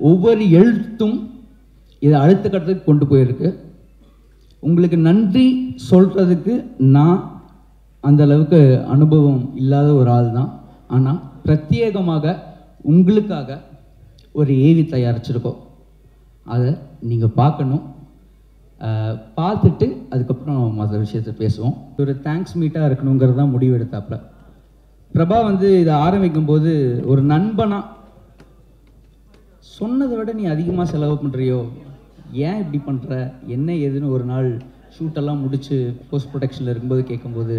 ஒவ்வொரு எழுத்தும் இதை அடுத்த கட்டத்துக்கு கொண்டு போயிருக்கு. உங்களுக்கு நன்றி சொல்கிறதுக்கு நான் அந்த அளவுக்கு அனுபவம் இல்லாத ஒரு ஆள் தான். ஆனால் பிரத்யேகமாக உங்களுக்காக ஒரு ஏவி தயாரிச்சிருக்கோம். அதை நீங்கள் பார்க்கணும். பார்த்துட்டு அதுக்கப்புறம் மற்ற விஷயத்தை பேசுவோம். ஒரு தேங்க்ஸ் மீட்டாக இருக்கணுங்கிறது தான் முடிவு எடுத்தாப்புல. பிரபா வந்து இதை ஆரம்பிக்கும் போது ஒரு நண்பனா சொன்னதை விட நீ அதிகமாக செலவு பண்ணுறியோ, ஏன் இப்படி பண்ணுற, என்ன ஏதுன்னு ஒரு நாள் ஷூட்டெல்லாம் முடித்து போஸ்ட் ப்ரொடக்ஷனில் இருக்கும்போது கேட்கும்போது,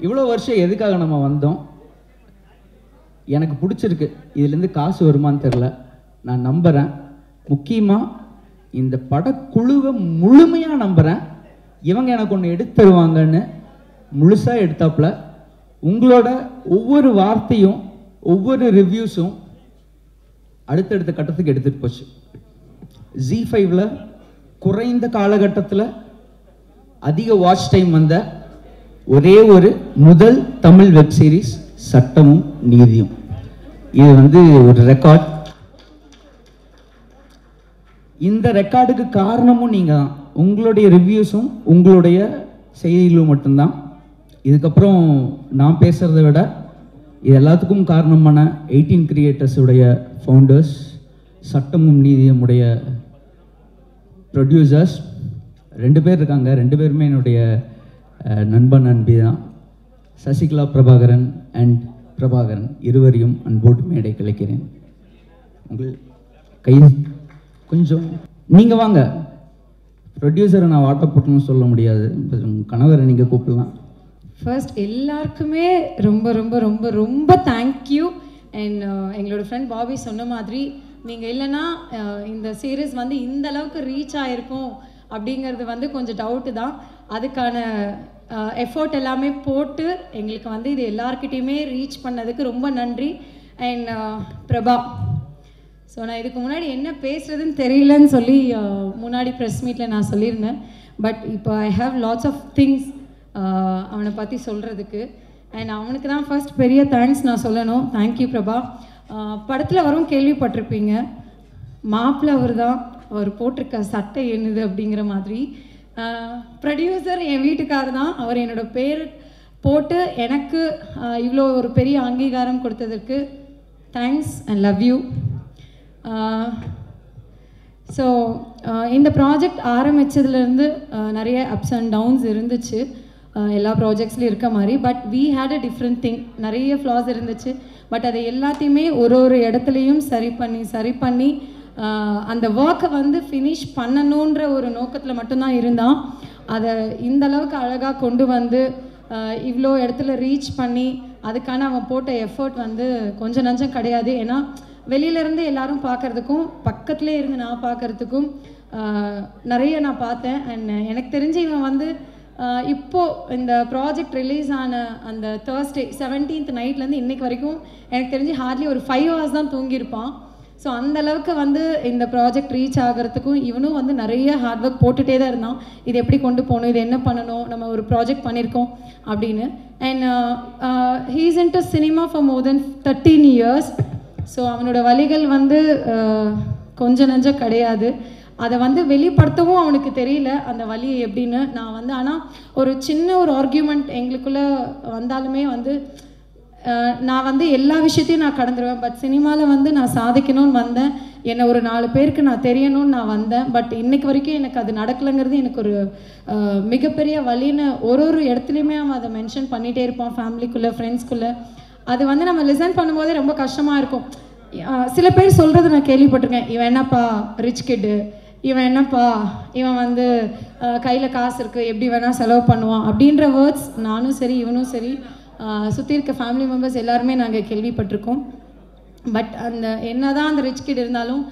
இவ்வளோ வருஷம் எதுக்காக நம்ம வந்தோம், எனக்கு பிடிச்சிருக்கு, இதுலேருந்து காசு வருமானு தெரில, நான் நம்புகிறேன், முக்கியமாக இந்த படக்குழுவை முழுமையாக நம்புகிறேன், இவங்க எனக்கு ஒன்று எடுத்து தருவாங்கன்னு முழுசாக எடுத்தாப்புல. உங்களோட ஒவ்வொரு வார்த்தையும் ஒவ்வொரு ரிவ்யூஸும் அடுத்தடுத்த கட்டத்துக்கு எடுத்துகிட்டு போச்சு. Z5ல குறைந்த காலகட்டத்தில் அதிக வாட்ச் டைம் வந்த ஒரே ஒரு முதல் தமிழ் வெப் சீரிஸ் சட்டமும் நீதியும். இது வந்து ஒரு ரெக்கார்ட். இந்த ரெக்கார்டுக்கு காரணமும் நீங்கள் தான். உங்களுடைய ரிவ்யூஸும் உங்களுடைய செய்திகளும் மட்டும்தான். இதுக்கப்புறம் நான் பேசுகிறத விட இது எல்லாத்துக்கும் காரணமான 18 கிரியேட்டர்ஸுடைய ஃபவுண்டர்ஸ், சட்டமும் நீதியும் உடைய ப்ரொடியூசர்ஸ் 2 பேர் இருக்காங்க. 2 பேருமே என்னுடைய நண்பன் நண்பி தான். சசிகலா பிரபாகரன் அண்ட் பிரபாகரன் இருவரையும் அன்போடு மேடை கலைக்கிறேன். உங்கள் கை கொஞ்சம் நீங்கள் வாங்க. ப்ரொடியூசரை நான் வாட்ட போட்டணும்னு சொல்ல முடியாது, உங்கள் கணவரை நீங்கள் கூப்பிடலாம். ஃபர்ஸ்ட் எல்லாருக்குமே ரொம்ப ரொம்ப ரொம்ப ரொம்ப தேங்க்யூ. அண்ட் எங்களோட ஃப்ரெண்ட் பாபி சொன்ன மாதிரி நீங்கள் இல்லைன்னா இந்த சீரீஸ் வந்து இந்த அளவுக்கு ரீச் ஆகிருக்கும் அப்படிங்கிறது வந்து கொஞ்சம் டவுட்டு தான். அதுக்கான எஃபோர்ட் எல்லாமே போட்டு எங்களுக்கு வந்து இது எல்லாருக்கிட்டையுமே ரீச் பண்ணதுக்கு ரொம்ப நன்றி. அண்ட் பிரபா, ஸோ நான் இதுக்கு முன்னாடி என்ன பேசுகிறதுன்னு தெரியலன்னு சொல்லி முன்னாடி ப்ரெஸ் மீட்டில் நான் சொல்லியிருந்தேன். பட் இப்போ I have lots of things அவனை பற்றி சொல்கிறதுக்கு. அண்ட் அவனுக்கு தான் ஃபர்ஸ்ட் பெரிய தேங்க்ஸ் நான் சொல்லணும். தேங்க்யூ பிரபா. படத்தில் வரும் கேள்விப்பட்டிருப்பீங்க, மாப்பிள்ளை அவர் தான், அவர் போட்டிருக்க சட்டை என்னது அப்படிங்கிற மாதிரி. ப்ரொடியூசர் என் வீட்டுக்காரர் தான். அவர் என்னோடய பேர் போட்டு எனக்கு இவ்வளோ ஒரு பெரிய அங்கீகாரம் கொடுத்ததற்கு thanks and love you. So இந்த ப்ராஜெக்ட் ஆரம்பித்ததுலேருந்து நிறைய அப்ஸ் அண்ட் டவுன்ஸ் இருந்துச்சு, எல்லா ப்ராஜெக்ட்ஸ்லையும் இருக்க மாதிரி. But we had a different thing. நிறைய ஃப்ளாஸ் இருந்துச்சு. பட் அதை எல்லாத்தையுமே ஒரு இடத்துலையும் சரி பண்ணி அந்த ஒர்க்கை வந்து ஃபினிஷ் பண்ணணுன்ற ஒரு நோக்கத்தில் மட்டும்தான் இருந்தான். அதை இந்த அளவுக்கு அழகாக கொண்டு வந்து இவ்வளோ இடத்துல ரீச் பண்ணி அதுக்கான அவன் போட்ட எஃபர்ட் வந்து கொஞ்சம் நஞ்சம் கிடையாது. ஏன்னா வெளியிலேருந்து எல்லாரும் பார்க்குறதுக்கும் பக்கத்துலேயே இருந்து நான் பார்க்குறதுக்கும் நிறைய நான் பார்த்தேன். அண்ட் எனக்கு தெரிஞ்சு இவன் வந்து இப்போது இந்த ப்ராஜெக்ட் ரிலீஸ் ஆன அந்த Thursday 17th நைட்லேருந்து இன்றைக்கு வரைக்கும் எனக்கு தெரிஞ்சு ஹார்ட்லி ஒரு 5 hours தான் தூங்கியிருப்பான். ஸோ அந்தளவுக்கு வந்து இந்த ப்ராஜெக்ட் ரீச் ஆகிறதுக்கும் இவனும் வந்து நிறைய ஹார்ட் ஒர்க் போட்டுகிட்டே தான் இருந்தான். இது எப்படி கொண்டு போகணும், இது என்ன பண்ணணும், நம்ம ஒரு ப்ராஜெக்ட் பண்ணியிருக்கோம் அப்படின்னு. And he is into cinema for more then 13 years. So அவனோட வழிகள் வந்து கொஞ்சம் நஞ்சம் கிடையாது. அதை வந்து வெளிப்படுத்தவும் அவனுக்கு தெரியல அந்த வழி எப்படின்னு. நான் வந்து ஆனால் ஒரு சின்ன ஒரு ஆர்கியூமெண்ட் எங்களுக்குள்ளே வந்தாலுமே வந்து நான் வந்து எல்லா விஷயத்தையும் நான் கடந்துருவேன். பட் சினிமாவில் வந்து நான் சாதிக்கணும்னு வந்தேன், என்னை ஒரு 4 பேருக்கு நான் தெரியணும்னு நான் வந்தேன். பட் இன்றைக்கு வரைக்கும் எனக்கு அது நடக்கலைங்கிறது எனக்கு ஒரு மிகப்பெரிய வழின்னு ஒரு இடத்துலையுமே அவன் அதை மென்ஷன் பண்ணிகிட்டே இருப்பான். ஃபேமிலிக்குள்ளே, ஃப்ரெண்ட்ஸ்குள்ளே அது வந்து நம்ம லிசன் பண்ணும்போதே ரொம்ப கஷ்டமாக இருக்கும். சில பேர் சொல்கிறது நான் கேள்விப்பட்டிருக்கேன், இவன் என்னப்பா ரிச் கிட்டு, இவன் என்னப்பா இவன் வந்து கையில் காசு இருக்குது எப்படி வேணால் செலவு பண்ணுவான் அப்படின்ற வேர்ட்ஸ் நானும் சரி இவனும் சரி சுற்றி இருக்க ஃபேமிலி மெம்பர்ஸ் எல்லாருமே நாங்கள் கேள்விப்பட்டிருக்கோம். பட் அந்த என்ன தான் அந்த ரிச் கிட் இருந்தாலும்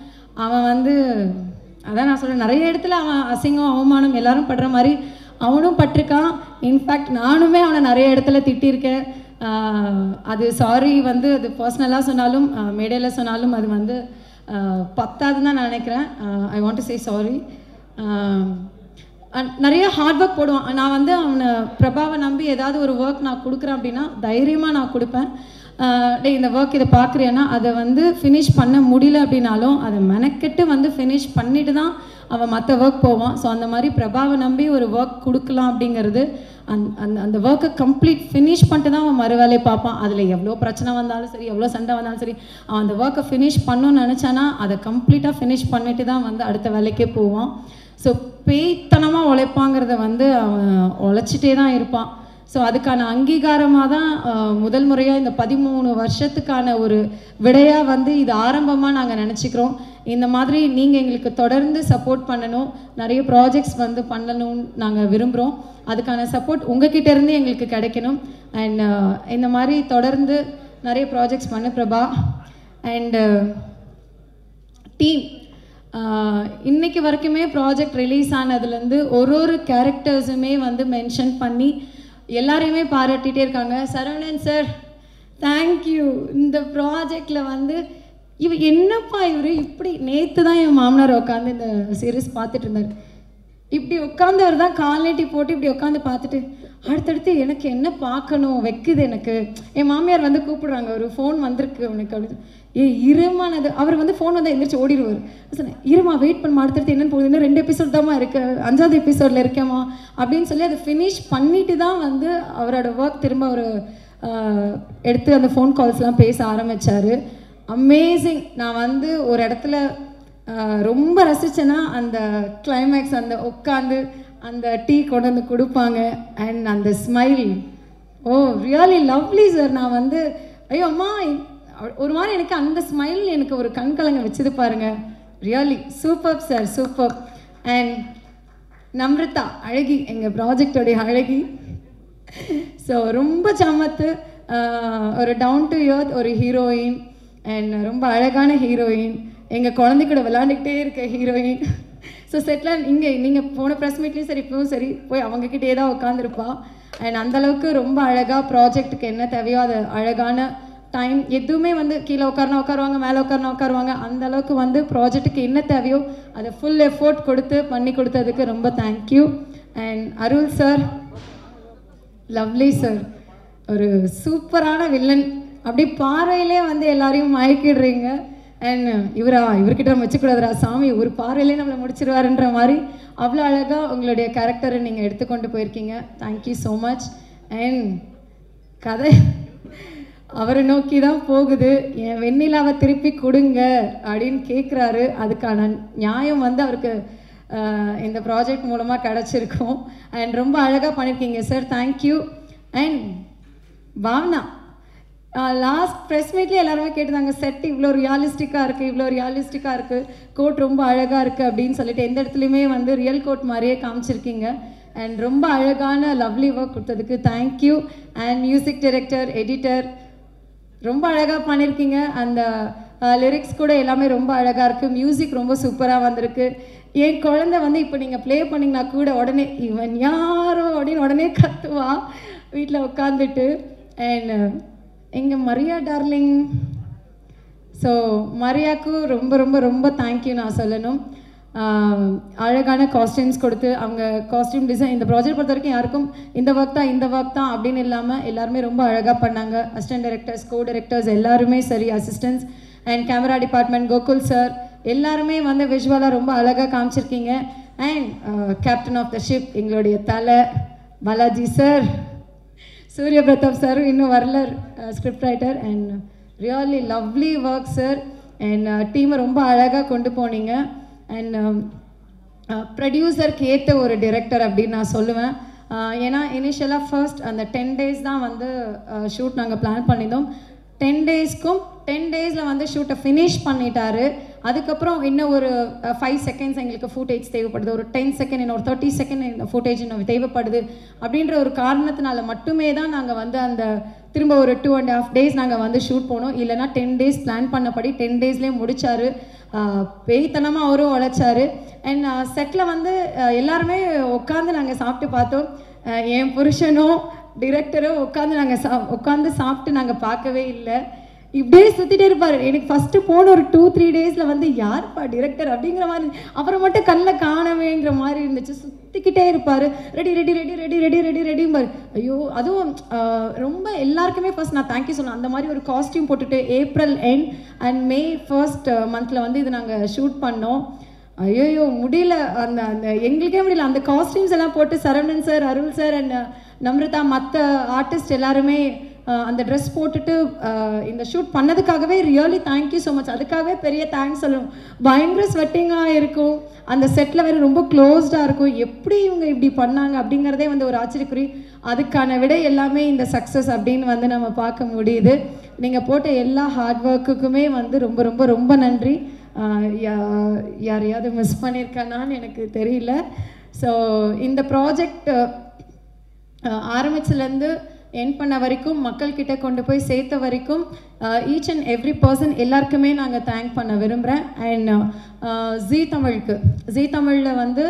அவன் வந்து அதான் நான் சொல்கிறேன், நிறைய இடத்துல அவன் அசிங்கம் அவமானம் எல்லாரும் படுற மாதிரி அவனும் பட்டிருக்கான். இன்ஃபேக்ட் நானுமே அவனை நிறைய இடத்துல திட்டியிருக்கேன். அது சாரி வந்து அது பர்சனலாக சொன்னாலும் மேடையில் சொன்னாலும் அது வந்து பத்தாதுன்னு தான் நான் நினைக்கிறேன். ஐ வாண்ட் டு சே சாரி. நிறைய ஹார்ட் ஒர்க் போடுவான். நான் வந்து அவனை பிரபாவை நம்பி ஏதாவது ஒரு ஒர்க் நான் கொடுக்குறேன் அப்படின்னா தைரியமாக நான் கொடுப்பேன். டேய் இந்த ஒர்க் இதை பார்க்குறியானா அதை வந்து ஃபினிஷ் பண்ண முடியல அப்படின்னாலும் அதை மெனக்கெட்டு வந்து ஃபினிஷ் பண்ணிட்டு தான் அவன் மற்ற ஒர்க் போவான். ஸோ அந்த மாதிரி பிரபாவை நம்பி ஒரு ஒர்க் கொடுக்கலாம் அப்படிங்கிறது அந்த ஒர்க்கை கம்ப்ளீட் ஃபினிஷ் பண்ணிட்டு தான் அவன் மறு வேலையை பார்ப்பான். அதில் எவ்வளோ பிரச்சனை வந்தாலும் சரி, எவ்வளோ சண்டை வந்தாலும் சரி, அவன் அந்த ஒர்க்கை ஃபினிஷ் பண்ணணும்னு நினச்சானா அதை கம்ப்ளீட்டாக ஃபினிஷ் பண்ணிட்டு தான் வந்து அடுத்த வேலைக்கே போவான். ஸோ பேய்த்தனமாக உழைப்பாங்கிறத வந்து அவன் உழைச்சிட்டே தான் இருப்பான். ஸோ அதுக்கான அங்கீகாரமாக தான் முதல் முறையாக இந்த 13 வருஷத்துக்கான ஒரு விடையாக வந்து இது ஆரம்பமாக நாங்கள் நினச்சிக்கிறோம். இந்த மாதிரி நீங்கள் எங்களுக்கு தொடர்ந்து சப்போர்ட் பண்ணணும், நிறைய ப்ராஜெக்ட்ஸ் வந்து பண்ணணும்னு நாங்கள் விரும்புகிறோம். அதுக்கான சப்போர்ட் உங்ககிட்ட இருந்து எங்களுக்கு கிடைக்கணும். அண்ட் இந்த மாதிரி தொடர்ந்து நிறைய ப்ராஜெக்ட்ஸ் பண்ண பிரபா. அண்டு டீம் இன்னைக்கு வரைக்குமே ப்ராஜெக்ட் ரிலீஸ் ஆனதுலேருந்து ஒரு கேரக்டர்ஸுமே வந்து மென்ஷன் பண்ணி எல்லாரையுமே பாராட்டிகிட்டே இருக்காங்க. சரவணன் சார் தேங்க்யூ, இந்த ப்ராஜெக்டில் வந்து என்னப்பா இவர் இப்படி. நேற்று தான் என் மாமனார் உட்காந்து இந்த சீரீஸ் பார்த்துட்டு இருந்தார். இப்படி உட்காந்தவர் தான் கால் நீட்டி போட்டு இப்படி உட்காந்து பார்த்துட்டு அடுத்தடுத்து எனக்கு என்ன பார்க்கணும் வைக்குது எனக்கு. என் மாமியார் வந்து கூப்பிடுறாங்க, ஒரு ஃபோன் வந்திருக்கு உனக்கு அப்படின்னு. இருமானது அவர் வந்து ஃபோன் வந்து எந்திரிச்சு ஓடிடுவார். சொன்னேன் இருமா வெயிட் பண்ண, அடுத்தடுத்து என்னென்னு போகுது, இன்னும் 2 எபிசோட் தான்மா இருக்கு, 5வது எபிசோடில் இருக்கேம்மா அப்படின்னு சொல்லி அதை ஃபினிஷ் பண்ணிட்டு தான் வந்து அவரோட ஒர்க் திரும்ப ஒரு எடுத்து அந்த ஃபோன் கால்ஸ்லாம் பேச ஆரம்பித்தார். அமேசிங். நான் வந்து ஒரு இடத்துல ரொம்ப ரசித்தேன்னா அந்த கிளைமேக்ஸ், அந்த உட்காந்து அந்த டீ கொண்டு வந்து கொடுப்பாங்க அண்ட் அந்த ஸ்மைல், ஓ ரியலி லவ்லி சார். நான் வந்து ஐயோ அம்மா ஒரு மாதிரி எனக்கு அந்த ஸ்மைல் எனக்கு ஒரு கண்கலங்க வச்சது பாருங்க. Really super sir, super. And Namrata அழகி, எங்கள் ப்ராஜெக்டோடைய அழகி. ஸோ ரொம்ப சமத்து, ஒரு டவுன் டு எர்த் ஒரு ஹீரோயின் அண்ட் ரொம்ப அழகான ஹீரோயின், எங்கள் குழந்தை கூட விளாண்டுக்கிட்டே இருக்க ஹீரோயின். ஸோ செட்டில் இங்கே நீங்கள் போன ப்ரெஸ் மீட்லேயும் சரி இப்பவும் சரி போய் அவங்கக்கிட்டே தான் உட்காந்துருப்பா. அண்ட் அந்தளவுக்கு ரொம்ப அழகாக ப்ராஜெக்ட்டுக்கு என்ன தேவையோ அது அழகான டைம் எதுவுமே வந்து கீழே உட்காருவாங்க, மேலே உட்காருவாங்க, அந்தளவுக்கு வந்து ப்ராஜெக்ட்டுக்கு என்ன தேவையோ அதை ஃபுல் எஃபோர்ட் கொடுத்து பண்ணி கொடுத்ததுக்கு ரொம்ப thank you. And Arul sir, lovely sir, ஒரு சூப்பரான வில்லன். அப்படி பார்வையிலே வந்து எல்லாரையும் மயக்கிடுறீங்க. அண்ட் இவர்கிட்ட நம்ம வச்சுக்கூடாதுரா சாமி, ஒரு பார்வையிலே நம்மளை முடிச்சிருவாருன்ற மாதிரி அவ்வளோ அழகாக உங்களுடைய கேரக்டரை நீங்கள் எடுத்துக்கொண்டு போயிருக்கீங்க. Thank you so much. அண்ட் கதை அவரை நோக்கி தான் போகுது. என் வெண்ணிலாவை திருப்பி கொடுங்க அப்படின்னு கேட்குறாரு. அதுக்கான நியாயம் வந்து அவருக்கு இந்த ப்ராஜெக்ட் மூலமாக கிடச்சிருக்கும். அண்ட் ரொம்ப அழகாக பண்ணியிருக்கீங்க சார், thank you. And Bhavana, last press மீட்லேயே எல்லாருமே கேட்டுருந்தாங்க செட் இவ்வளோ ரியாலிஸ்டிக்காக இருக்குது, கோட் ரொம்ப அழகாக இருக்குது அப்படின்னு சொல்லிட்டு எந்த இடத்துலையுமே வந்து ரியல் கோட் மாதிரியே காமிச்சிருக்கீங்க. அண்ட் ரொம்ப அழகான லவ்லி ஒர்க் கொடுத்ததுக்கு thank you. And music director, editor ரொம்ப அழகாக பண்ணியிருக்கீங்க. அந்த லிரிக்ஸ் கூட எல்லாமே ரொம்ப அழகாக இருக்குது. மியூசிக் ரொம்ப சூப்பராக வந்திருக்கு. என் குழந்தை வந்து இப்போ நீங்கள் ப்ளே பண்ணிங்கன்னா கூட உடனே இவன் யாரோ அப்படின்னு உடனே கத்துவா வீட்டில் உட்காந்துட்டு. அண்ட் எங்கள் மரியா டார்லிங், ஸோ மரியாவுக்கு ரொம்ப ரொம்ப ரொம்ப தேங்க்யூ நான் சொல்லணும். அழகான காஸ்டியூம்ஸ் கொடுத்து அவங்க காஸ்டியூம் டிசைன் இந்த ப்ராஜெக்ட் பொறுத்த வரைக்கும் யாருக்கும் இந்த ஒர்க் தான் அப்படின்னு இல்லாமல் எல்லாருமே ரொம்ப அழகாக பண்ணாங்க. அசிஸ்டன்ட் டைரக்டர்ஸ், கோ டைரக்டர்ஸ் எல்லாருமே சரி, assistants and camera department, Gokul sir எல்லாருமே வந்து விஷுவலாக ரொம்ப அழகாக காமிச்சிருக்கீங்க. And captain of the ship எங்களுடைய தலை பாலாஜி சார், சூரிய பிரதாப் சாரும் இன்னும் வரல, script writer. And really lovely work sir. And டீமை ரொம்ப அழகாக கொண்டு போனீங்க. அண்ட் ப்ரொடியூசருக்கு ஏற்ற ஒரு டிரெக்டர் அப்படின்னு நான் சொல்லுவேன். ஏன்னா இனிஷியலாக ஃபர்ஸ்ட் அந்த 10 days தான் வந்து ஷூட் நாங்கள் பிளான் பண்ணியிருந்தோம். 10 days வந்து ஷூட்டை ஃபினிஷ் பண்ணிட்டாரு. அதுக்கப்புறம் இன்னும் ஒரு 5 seconds எங்களுக்கு ஃபுட்டேஜ் தேவைப்படுது, ஒரு 10 seconds, இன்னும் ஒரு 30 seconds இந்த ஃபுட்டேஜ் இன்னும் தேவைப்படுது அப்படின்ற ஒரு காரணத்தினால மட்டுமே தான் நாங்கள் வந்து அந்த திரும்ப ஒரு 2.5 days நாங்கள் வந்து ஷூட் போனோம். இல்லைனா 10 days பிளான் பண்ணபடி 10 daysலேயே முடித்தார். பேய்த்தனமாக அவரும் உழைச்சார். அண்ட் செட்டில் வந்து எல்லாருமே உட்காந்து நாங்கள் சாப்பிட்டு பார்த்தோம். என் புருஷனும் டிரெக்டரும் உட்காந்து சாப்பிட்டு நாங்கள் பார்க்கவே இல்லை. இப்படியே சுற்றிட்டே இருப்பார். எனக்கு ஃபஸ்ட்டு போன ஒரு 2-3 டேஸில் வந்து யார்ப்பா டிரெக்டர் அப்படிங்கிற மாதிரி, அப்புறம் மட்டும் கண்ணில் காணவேங்கிற மாதிரி இருந்துச்சு. சுற்றிக்கிட்டே இருப்பார், ready ready ready ready ready ready ரெடிம்பார். ஐயோ, அதுவும் ரொம்ப எல்லாருக்குமே ஃபர்ஸ்ட் நான் தேங்க்யூ சொல்லணும். அந்த மாதிரி ஒரு காஸ்டியூம் போட்டுட்டு April end and May 1st மந்தில் வந்து இது நாங்கள் ஷூட் பண்ணோம். ஐயோ முடியல, அந்த அந்த எங்களுக்கே முடியல. அந்த காஸ்டியூம்ஸ் எல்லாம் போட்டு Saravanan sir, Arul sir and Namrata மற்ற ஆர்டிஸ்ட் எல்லாருமே அந்த ட்ரெஸ் போட்டுட்டு இந்த ஷூட் பண்ணதுக்காகவே ரியலி தேங்க்யூ ஸோ மச். அதுக்காகவே பெரிய தேங்க்ஸ் சொல்லணும். பயங்கர ஸ்வெட்டிங்காக இருக்கும், அந்த செட்டில் வேறு ரொம்ப க்ளோஸ்டாக இருக்கும். எப்படி இவங்க இப்படி பண்ணாங்க அப்படிங்கிறதே வந்து ஒரு ஆச்சரியக்குறி. அதுக்கான விடை எல்லாமே இந்த சக்ஸஸ் அப்படின்னு வந்து நம்ம பார்க்க முடியுது. நீங்கள் போட்ட எல்லா ஹார்ட் ஒர்க்குக்குமே வந்து ரொம்ப ரொம்ப ரொம்ப நன்றி. யாரையாவது மிஸ் பண்ணியிருக்கானான்னு எனக்கு தெரியல. ஸோ இந்த ப்ராஜெக்ட் ஆரம்பிச்சிலேருந்து என் பண்ண வரைக்கும், மக்கள்கிட்ட கொண்டு போய் சேர்த்த வரைக்கும் ஈச் அண்ட் எவ்ரி பர்சன் எல்லாருக்குமே நாங்கள் தேங்க் பண்ண விரும்புகிறேன். அண்ட் ஜீ தமிழில் வந்து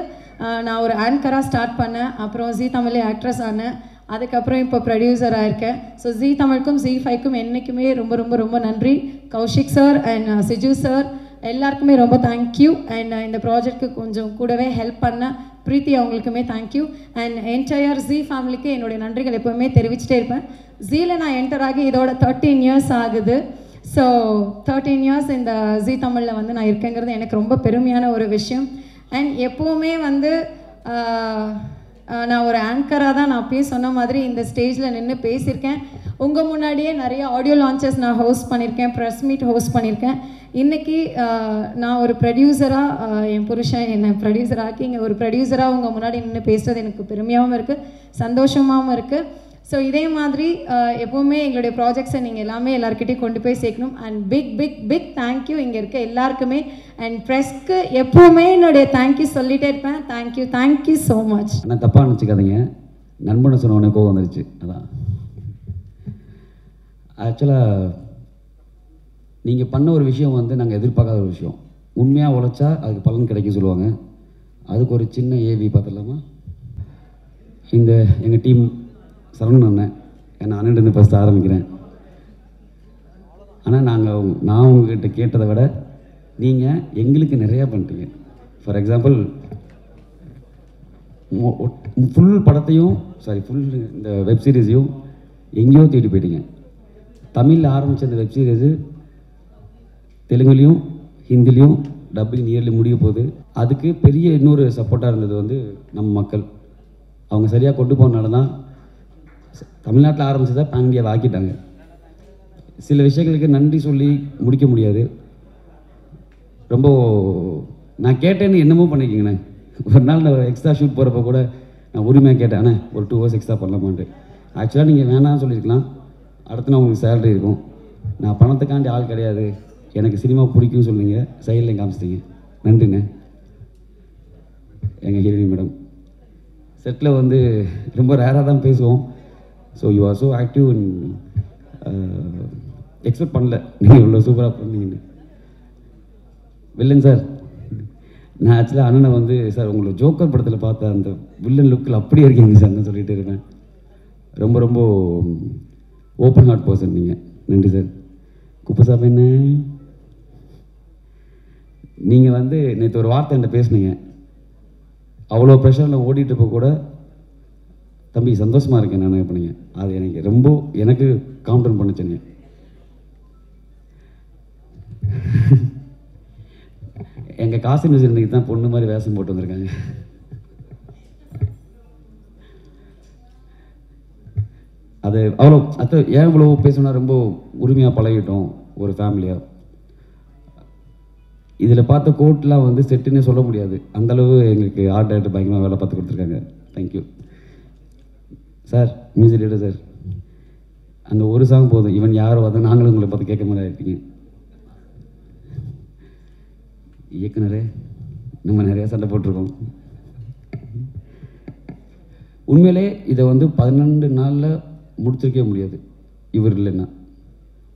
நான் ஒரு ஆங்கராக ஸ்டார்ட் பண்ணேன், அப்புறம் ஜீ தமிழ் ஆக்ட்ரஸ் ஆனேன், அதுக்கப்புறம் இப்போ ப்ரொடியூசராக இருக்கேன். ஸோ ஜீ தமிழுக்கும் ஜீ5க்கும் என்றைக்குமே ரொம்ப ரொம்ப ரொம்ப நன்றி. கௌஷிக் சார் அண்ட் சிஜு சார் எல்லாருக்குமே ரொம்ப தேங்க்யூ. அண்ட் இந்த ப்ராஜெக்ட்டுக்கு கொஞ்சம் கூடவே ஹெல்ப் பண்ண பிரீத்தி அவங்களுக்குமே தேங்க்யூ. அண்ட் என்டையர் ஜீ ஃபேமிலிக்கு என்னுடைய நன்றிகள் எப்போவுமே தெரிவிச்சுட்டே இருப்பேன். ஜீல நான் என்டர் ஆகி இதோட 13 இயர்ஸ் ஆகுது. ஸோ 13 இயர்ஸ் இந்த ஜீ தமிழில் வந்து நான் இருக்கேங்கிறது எனக்கு ரொம்ப பெருமையான ஒரு விஷயம். அண்ட் எப்போவுமே வந்து நான் ஒரு ஆங்கராக தான், நான் அப்பயே சொன்ன மாதிரி இந்த ஸ்டேஜில் நின்று பேசியிருக்கேன். உங்கள் முன்னாடியே நிறைய ஆடியோ லான்ச்சஸ் நான் ஹோஸ்ட் பண்ணியிருக்கேன், ப்ரெஸ் மீட் ஹோஸ்ட் பண்ணியிருக்கேன். இன்றைக்கி நான் ஒரு ப்ரொடியூசராக, என் புருஷன் என்னை ப்ரொடியூசர் ஆக்கி இங்கே ஒரு ப்ரொடியூசராக உங்கள் முன்னாடி நின்று பேசுகிறது எனக்கு பெருமையாகவும் இருக்குது, சந்தோஷமாகவும் இருக்குது. ஸோ இதே மாதிரி எப்போவுமே எங்களுடைய ப்ராஜெக்ட்ஸை நீங்கள் எல்லாமே எல்லாருக்கிட்டையும் கொண்டு போய் சேர்க்கணும். And big big big thank you இங்கே இருக்க எல்லாருக்குமே. அண்ட் ப்ரெஸ்க்கு எப்போவுமே என்னுடைய தேங்க்யூ சொல்லிகிட்டே இருப்பேன். Thank you thank you so much. ஆனால் தப்பாக நினச்சிக்காதீங்க, நண்பனை சொன்னவொடனே கோவம் வந்துருச்சு. அதான் ஆக்சுவலாக நீங்கள் பண்ண ஒரு விஷயம் வந்து நாங்கள் எதிர்பார்க்காத ஒரு விஷயம். உண்மையாக உழைச்சா அதுக்கு பலன் கிடைக்கும் சொல்லுவாங்க. அதுக்கு ஒரு சின்ன ஏவி பார்த்துடலாமா? இந்த எங்கள் டீம் சரவணன் அண்ணன், ஏன்னா அண்ணன் ஃபஸ்ட்டு ஆரம்பிக்கிறேன். ஆனால் நான் உங்ககிட்ட கேட்டதை விட நீங்கள் எங்களுக்கு நிறையா பண்ணிட்டீங்க. ஃபார் எக்ஸாம்பிள் ஃபுல் படத்தையும் ஃபுல் இந்த வெப் சீரிஸையும் எங்கேயோ தேடி போயிட்டீங்க. தமிழில் ஆரம்பித்த இந்த வெப் சீரிஸு தெலுங்குலேயும் ஹிந்திலையும் டப்பிங் நியர்லி முடிய போகுது. அதுக்கு பெரிய இன்னொரு சப்போர்ட்டாக இருந்தது வந்து நம்ம மக்கள். அவங்க சரியாக கொண்டு போனால தான் தமிழ்நாட்டில் ஆரம்பித்ததை பேன் இண்டியாவை ஆக்கிட்டாங்க. சில விஷயங்களுக்கு நன்றி சொல்லி முடிக்க முடியாது. ரொம்ப நான் கேட்டேன்னு என்னமோ பண்ணிக்கிங்கண்ணே. ஒரு நாள் நான் எக்ஸ்ட்ரா ஷூட் போகிறப்ப கூட நான் உரிமையாக கேட்டேன், அண்ணே ஒரு 2 hours எக்ஸ்ட்ரா பண்ணலாமான்ட்டு. ஆக்சுவலாக நீங்கள் வேணான்னு சொல்லியிருக்கலாம், அடுத்த நாள் உங்களுக்கு சேலரி இருக்கும். நான் பணத்துக்காண்டி ஆள் கிடையாது, எனக்கு சினிமா பிடிக்கும்னு சொன்னீங்க, சைடில் காமிச்சிட்டீங்க. நன்றிண்ணே. எங்கள் ஹீரோயின் மேடம் செட்டில் வந்து ரொம்ப ரேராக தான் பேசுவோம். So you are so active. Expect பண்ணல நீங்கள் இவ்வளோ சூப்பராக பண்ணீங்கன்னு. வில்லன் சார், நான் ஆக்சுவலாக அண்ணனை வந்து சார் உங்களை ஜோக்கர் படத்தில் பார்த்த அந்த வில்லன் லுக்கில் அப்படியே இருக்கீங்க சார் நான் சொல்லிகிட்டே இருப்பேன். ரொம்ப ரொம்ப ஓப்பன் ஹார்ட் பர்சன் நீங்கள். நன்றி சார். குப்பசாமி என்ன, நீங்கள் வந்து நேற்று ஒரு வார்த்தை என்கிட்ட பேசுனீங்க. அவ்வளோ ப்ரெஷரில் ஓடிட்டுப்போ கூட தம்பி சந்தோஷமாக இருக்கேன் நான் பண்ணீங்க. அது எனக்கு காம்ப்ளமெண்ட் பண்ணிச்சேங்க. எங்கள் காசி மியூசிக் இன்றைக்கி தான் பொண்ணு மாதிரி வேஷம் போட்டு வந்திருக்காங்க. அது அவ்வளோ ஏன் இவ்வளோ பேசணும்னா ரொம்ப உரிமையாக பழகிட்டோம் ஒரு ஃபேமிலியாக. இதில் பார்த்த கோட்லாம் வந்து செட்டுன்னே சொல்ல முடியாது, அந்தளவு எங்களுக்கு ஆர்ட் டைரக்டர் பயங்கரமாக வேலை பார்த்து கொடுத்துருக்காங்க. Thank you sir. Music director sir, அந்த ஒரு சாங் போதும், இவன் யாரோ அதை நாங்களும் உங்களை பார்த்து கேட்க மாதிரி இருக்கீங்க. இயக்குனரே, நம்ம நிறையா சண்டை போட்டிருக்கோம். உண்மையிலே இதை வந்து 12 நாளில் முடிச்சிருக்கவே முடியாது இவர் இல்லைன்னா.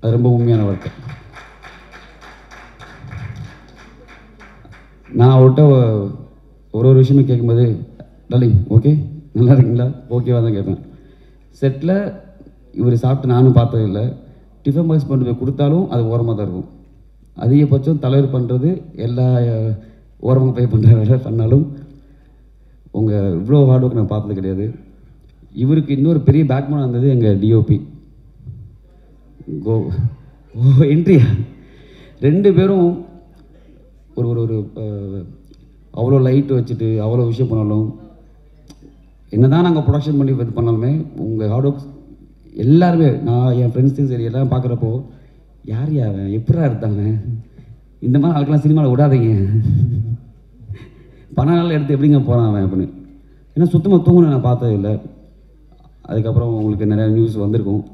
அது ரொம்ப உண்மையான வார்த்தை. நான் அவர்கிட்ட ஒரு விஷயமே கேட்கும்போது, டார்லிங் ஓகே நல்லா இருக்கீங்களா, ஓகேவா தான் கேட்பேன். செட்டில் இவர் சாப்பிட்டு நானும் பார்த்ததில்லை, டிஃபன் பாக்ஸ் கொண்டு போய் கொடுத்தாலும் அது ஓரமாக தான் இருக்கும். அதிகபட்சம் தலைவர் பண்ணுறது எல்லா ஓரமாக பே பண்ணுற வேலை பண்ணாலும் உங்கள் இவ்வளோ ஹார்ட் ஒர்க் நான் பார்த்தது கிடையாது. இவருக்கு இன்னொரு பெரிய பேக்மோனாக இருந்தது எங்கள் டிஓபி என்ட்ரியா. 2 பேரும் ஒரு ஒரு அவ்வளோ லைட் வச்சுட்டு அவ்வளோ விஷயம் பண்ணாலும் என்ன தான் நாங்கள் ப்ரொடக்ஷன் பண்ணி இது பண்ணாலுமே உங்கள் ஹார்ட் ஒர்க் எல்லாருமே, நான் என் ஃப்ரெண்ட்ஸும் சரி எல்லாம் பார்க்குறப்போ யார் அவன் எப்படா எடுத்தாங்க, இந்த மாதிரி ஆளுக்கெல்லாம் சினிமாவில் விடாதீங்க, பணம் எடுத்து எப்படிங்க போகிறான் அவன் அப்படின்னு. ஏன்னா சுத்தமாக தூங்கணும் நான் பார்த்தது இல்லை. அதுக்கப்புறம் உங்களுக்கு நிறையா நியூஸ் வந்திருக்கும்,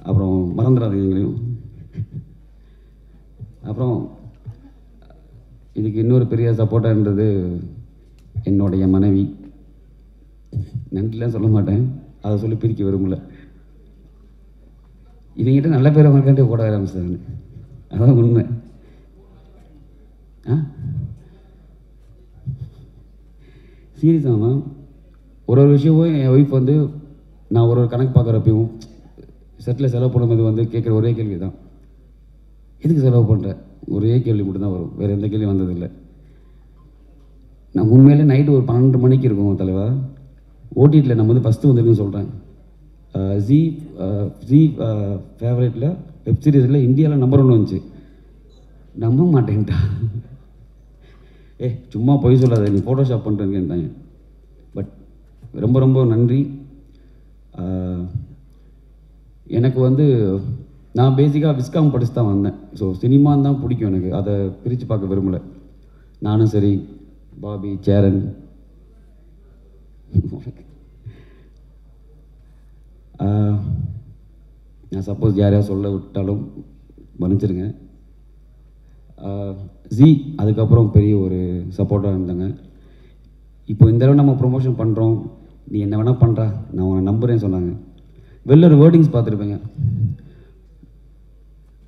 அப்புறம் மறந்துடாதீங்க எங்களையும். அப்புறம் இதுக்கு இன்னொரு பெரிய சப்போர்ட்டான்றது என்னுடைய மனைவி. நன்றிலாம் சொல்ல மாட்டேன், அதை சொல்லி பிரிக்க விரும்பல. இவங்கிட்ட நல்ல பேர் அவங்களுக்காண்டி ஓட ஆரம்பிச்சாங்க, அதான் உண்மை. சீரியஸாக ஒரு விஷயமும் என் ஒய்ஃப் வந்து நான் ஒரு கணக்கு பார்க்குறப்பையும் செட்டில் செலவு பண்ணும்போது வந்து கேட்குற ஒரே கேள்வி தான், எதுக்கு செலவு பண்ணுற? ஒரே கேள்வி மட்டும்தான் வரும், வேறு எந்த கேள்வி வந்ததில்லை. நான் உண்மையிலே நைட்டு ஒரு 12 மணிக்கு இருக்கும் தலைவா, ஓடிடியில் நம்ம வந்து ஃபஸ்ட்டு வந்துருக்குன்னு சொல்கிறேன். ஜி ஃபேவரேட்டில் வெப் சீரிஸில் இந்தியாவில் நம்பர் 1 வந்துச்சு. நம்ப மாட்டேன்ட்டா. சும்மா பொய் சொல்லாத, நீ ஃபோட்டோஷாப் பண்ணுறேன்ட்டாங்க. பட் ரொம்ப ரொம்ப நன்றி. எனக்கு வந்து நான் பேசிக்காக விஸ்காம் படித்து தான் வந்தேன். ஸோ சினிமான்னு தான் பிடிக்கும் எனக்கு, அதை பிரித்து பார்க்க விரும்பலை. நானும் சரி, பாபி, சேரன், நான் சப்போஸ் யாரையா சொல்ல விட்டாலும் மன்னிச்சிருங்க. ஜி அதுக்கப்புறம் பெரிய ஒரு சப்போர்ட்டாக இருந்தாங்க. இப்போ இந்த தடவை நம்ம ப்ரொமோஷன் பண்ணுறோம், நீ என்ன வேணால் பண்ணுறா, நான் உன்னை நம்புகிறேன்னு சொன்னாங்க. வெளில ஒரு வேர்டிங்ஸ் பார்த்துருப்பேங்க,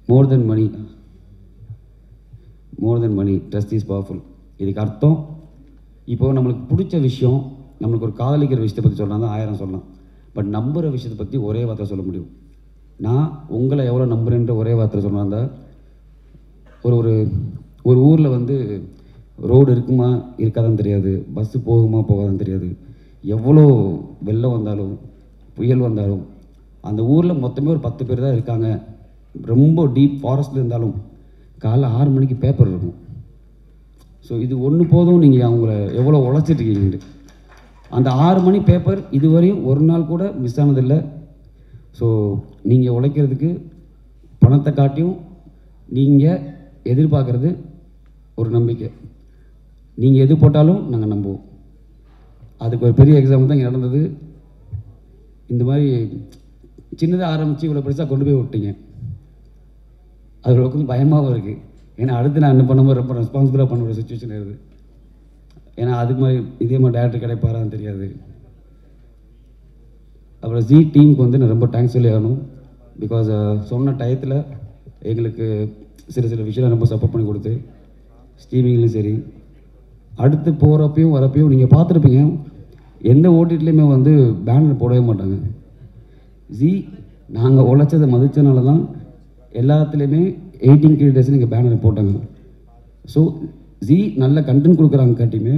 more than money trust is powerful. இதுக்கு அர்த்தம் இப்போது நம்மளுக்கு பிடிச்ச விஷயம், நம்மளுக்கு ஒரு காதலிக்கிற விஷயத்தை பற்றி சொல்லலாம் தான் 1000 சொல்லலாம். பட் நம்புகிற விஷயத்தை பற்றி ஒரே வார்த்தை சொல்ல முடியும். நான் உங்களை எவ்வளோ நம்புகிறேன்ற ஒரே வார்த்தை சொன்னாந்தா, ஒரு ஊரில் வந்து ரோடு இருக்குமா இருக்காதான்னு தெரியாது, பஸ்ஸு போகுமா போகாதான்னு தெரியாது, எவ்வளோ வெள்ளம் வந்தாலும் புயல் வந்தாலும் அந்த ஊரில் மொத்தமே ஒரு 10 பேர் தான் இருக்காங்க. ரொம்ப டீப் ஃபாரஸ்ட்டில் இருந்தாலும் காலைல 6 மணிக்கு பேப்பர் இருக்கும். ஸோ இது ஒன்று போதும், நீங்கள் அவங்கள எவ்வளோ உழைச்சிட்ருக்கீங்கன்ட்டு. அந்த 6 மணி பேப்பர் இதுவரையும் ஒரு நாள் கூட மிஸ் ஆனதில்லை. ஸோ நீங்கள் உழைக்கிறதுக்கு பணத்தை காட்டியும் நீங்கள் எதிர்பார்க்குறது ஒரு நம்பிக்கை. நீங்கள் எது போட்டாலும் நாங்கள் நம்புவோம். அதுக்கு ஒரு பெரிய எக்ஸாம்பிள் தான் இங்கே நடந்தது. இந்த மாதிரி சின்னதாக ஆரம்பித்து இவ்வளோ பெருசாக கொண்டு போய் விட்டீங்க. அது கொஞ்சம் பயமாகவும் இருக்குது. ஏன்னா அடுத்து நான் என்ன பண்ணும்போது ரொம்ப ரெஸ்பான்சிபிளாக பண்ண ஒரு சுச்சுவேஷன் இருக்குது. ஏன்னா அதுக்கு மாதிரி இதே மாதிரி டேரக்டர் கிடைப்பாரான்னு தெரியாது. அப்புறம் ஜி டீமுக்கு வந்து நான் ரொம்ப தேங்க்ஸ் சொல்லி ஆகணும். பிகாஸ் சொன்ன டயத்தில் எங்களுக்கு சில விஷயம் ரொம்ப சப்போர்ட் பண்ணி கொடுத்து, ஸ்ட்ரீமிங்லேயும் சரி, அடுத்து போகிறப்பையும் வரப்பையும் நீங்கள் பார்த்துருப்பீங்க, எந்த ஓடிடிலையுமே வந்து பேனர் போடவே மாட்டாங்க. ஜி நாங்கள் உழைச்சதை மதித்தனால தான் எல்லாத்துலேயுமே 18 கிரியேட்டர்ஸ் நீங்கள் பேனர் போட்டாங்க. ஸோ ஜி நல்ல கண்டென்ட் கொடுக்குறாங்க காட்டியுமே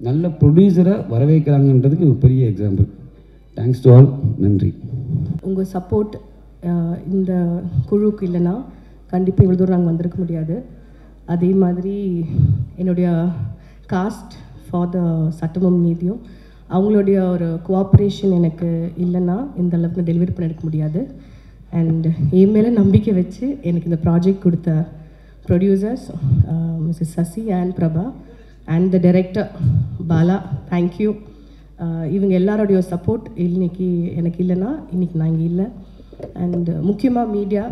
நல்ல ப்ரொடியூசரை வரவேற்கிறாங்கன்றதுக்கு ஒரு பெரிய எக்ஸாம்பிள். Thanks to all. நன்றி. உங்கள் சப்போர்ட் இந்த குழுவுக்கு இல்லைன்னா கண்டிப்பாக இவ்வளோ தூரம் நாங்கள் வந்திருக்க முடியாது. அதே மாதிரி என்னுடைய காஸ்ட் ஃபார் த சட்டமும் நீதியும் அவங்களுடைய ஒரு கோஆப்ரேஷன் எனக்கு இல்லைன்னா இந்த அளவுக்கு டெலிவரி பண்ண எடுக்க முடியாது. அண்ட் என் மேலே நம்பிக்கை வச்சு எனக்கு இந்த ப்ராஜெக்ட் கொடுத்த producers missus Sasi and Prabha and the director Bala, thank you. இவங்க எல்லாரோடைய சப்போர்ட் இன்னைக்கு எனக்கு இல்லைன்னா இன்றைக்கி நான் இங்கே இல்லை. அண்ட் முக்கியமாக மீடியா,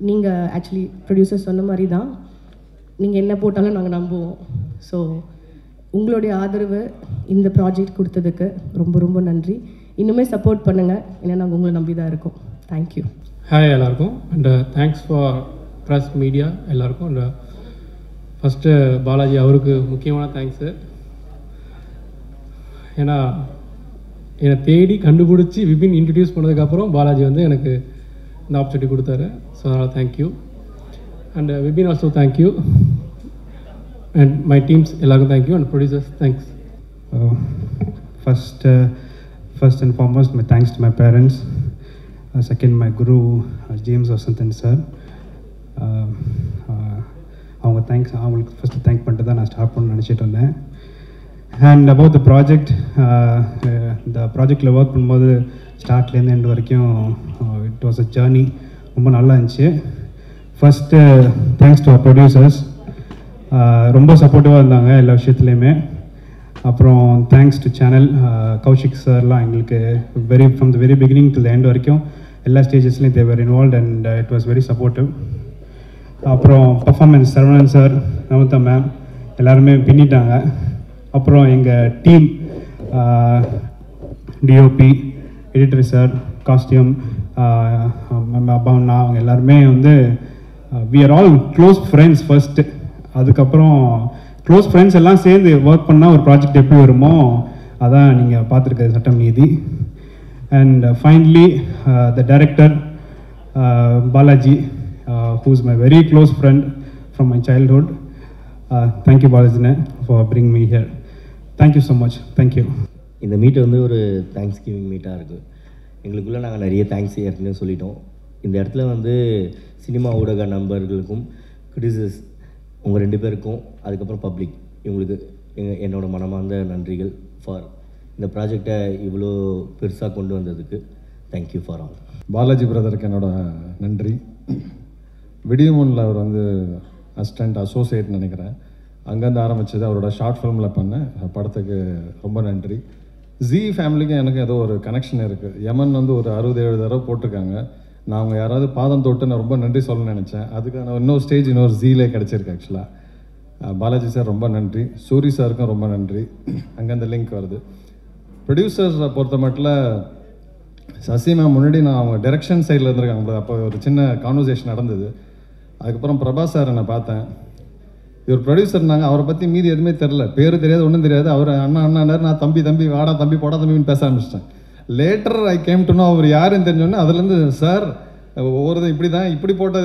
நீங்கள் ஆக்சுவலி ப்ரொடியூசர் சொன்ன மாதிரி தான், நீங்கள் என்ன போட்டாலும் நாங்கள் நம்புவோம். ஸோ உங்களுடைய ஆதரவு இந்த ப்ராஜெக்ட் கொடுத்ததுக்கு ரொம்ப ரொம்ப நன்றி. இன்னுமே சப்போர்ட் பண்ணுங்கள், ஏன்னா நாங்கள் உங்களை நம்பி தான் இருக்கோம். தேங்க்யூ. ஹாய் எல்லாருக்கும். And thanks for press media எல்லாருக்கும். அண்ட் ஃபஸ்ட்டு பாலாஜி அவருக்கு முக்கியமான தேங்க்ஸு. ஏன்னா என்னை தேடி கண்டுபிடிச்சி விபின் இன்ட்ரடியூஸ் பண்ணதுக்கப்புறம் பாலாஜி வந்து எனக்கு இந்த ஆப்பர்ச்சுனிட்டி கொடுத்தாரு. ஸோ அதனால் thank you. And Vipin also thank you. And my teams எல்லாருக்கும் thank you. And producers thanks. First and foremost, my thanks to my parents. Second, my guru, James Vasantan sir. அவங்களுக்கு ஃபஸ்ட்டு தேங்க் பண்ணிட்டு தான் நான் ஸ்டார்ட் பண்ண நினச்சிட்டு இருந்தேன். அண்ட் அபவுட் த ப்ராஜெக்ட், இந்த ப்ராஜெக்டில் ஒர்க் பண்ணும்போது ஸ்டார்ட்லேருந்து எண்ட் வரைக்கும் இட் வாஸ் அ ஜேர்னி. ரொம்ப நல்லா இருந்துச்சு. First thanks to our producers, ரொம்ப சப்போர்ட்டிவாக இருந்தாங்க எல்லா விஷயத்துலையுமே. அப்புறம் தேங்க்ஸ் டு சேனல், கௌஷிக் சார்லாம் எங்களுக்கு from the very beginning to the end வரைக்கும் எல்லா ஸ்டேஜஸ்லையும் they were involve and it was very supportive. அப்புறம் performance Saravanan sir, Namitha ma'am எல்லாருமே பின்னிட்டாங்க. அப்புறம் எங்கள் team, DOP, editor sir, costume, அப்பாண்ணா, அவங்க எல்லாருமே வந்து we are all close friends first. அதுக்கப்புறம் க்ளோஸ் ஃப்ரெண்ட்ஸ் எல்லாம் சேர்ந்து ஒர்க் பண்ணால் ஒரு ப்ராஜெக்ட் எப்படி வருமோ அதான் நீங்கள் பார்த்துருக்க சட்டம் நீதி. And finally the director Balaji, who is my very close friend from my childhood. Thank you Balajine for bringing me here. Thank you so much. Thank you. இந்த மீட் வந்து ஒரு தேங்க்ஸ் கிவிங் மீட்டாக இருக்குது. எங்களுக்குள்ளே நாங்கள் நிறைய தேங்க்ஸ் ஏற்கனவே சொல்லிட்டோம். இந்த இடத்துல வந்து சினிமா ஊடக நண்பர்களுக்கும் கிரிட்டிசஸ் உங்கள் 2 பேருக்கும் அதுக்கப்புறம் பப்ளிக் இவங்களுக்கு என்னோட மனமார்ந்த நன்றிகள் ஃபார் இந்த ப்ராஜெக்டை இவ்வளோ பெருசாக கொண்டு வந்ததுக்கு. Thank you for all. பாலாஜி பிரதருக்கு என்னோட நன்றி. விடியமுனில் அவர் வந்து அசிஸ்டண்ட் அசோசியேட் நினைக்கிறேன், அங்கேருந்து ஆரம்பித்தது. அவரோட ஷார்ட் ஃபிலிமில் பண்ண படத்துக்கு ரொம்ப நன்றி. ஜி ஃபேமிலிக்கும் எனக்கு ஏதோ ஒரு கனெக்ஷன் இருக்குது. யமன் வந்து ஒரு 60-70 தடவை போட்டிருக்காங்க. நான் அவங்க யாராவது பாதம் தொட்டு நான் ரொம்ப நன்றி சொல்லணும்னு நினச்சேன். அதுக்கான இன்னொரு ஸ்டேஜ் இன்னொரு ஜீலே கிடச்சிருக்கு. ஆக்சுவலாக பாலாஜி சார் ரொம்ப நன்றி. சூரி சாருக்கும் ரொம்ப நன்றி. அங்கேருந்து லிங்க் வருது. ப்ரொடியூசர்ஸை பொறுத்த மட்டும் சசி மேம் முன்னாடி நான் அவங்க டைரக்ஷன் சைடில் இருந்திருக்காங்க. அப்போ ஒரு சின்ன கான்வர்சேஷன் நடந்தது. அதுக்கப்புறம் பிரபாஸ் சார் நான் பார்த்தேன். இவர் ப்ரொடியூசர்னாங்க. அவரை பற்றி மீதி எதுவுமே தெரில, பேர் தெரியாது, ஒன்றும் தெரியாது. அவர் அண்ணாண்டார், நான் தம்பி வாடா தம்பி போடா தம்பின்னு பேச ஆரம்பிச்சிட்டேன். Later I came to know அவர் யாருன்னு தெரிஞ்சோன்னே அதுலேருந்து சார் ஒவ்வொரு இப்படி தான் இப்படி போட்ட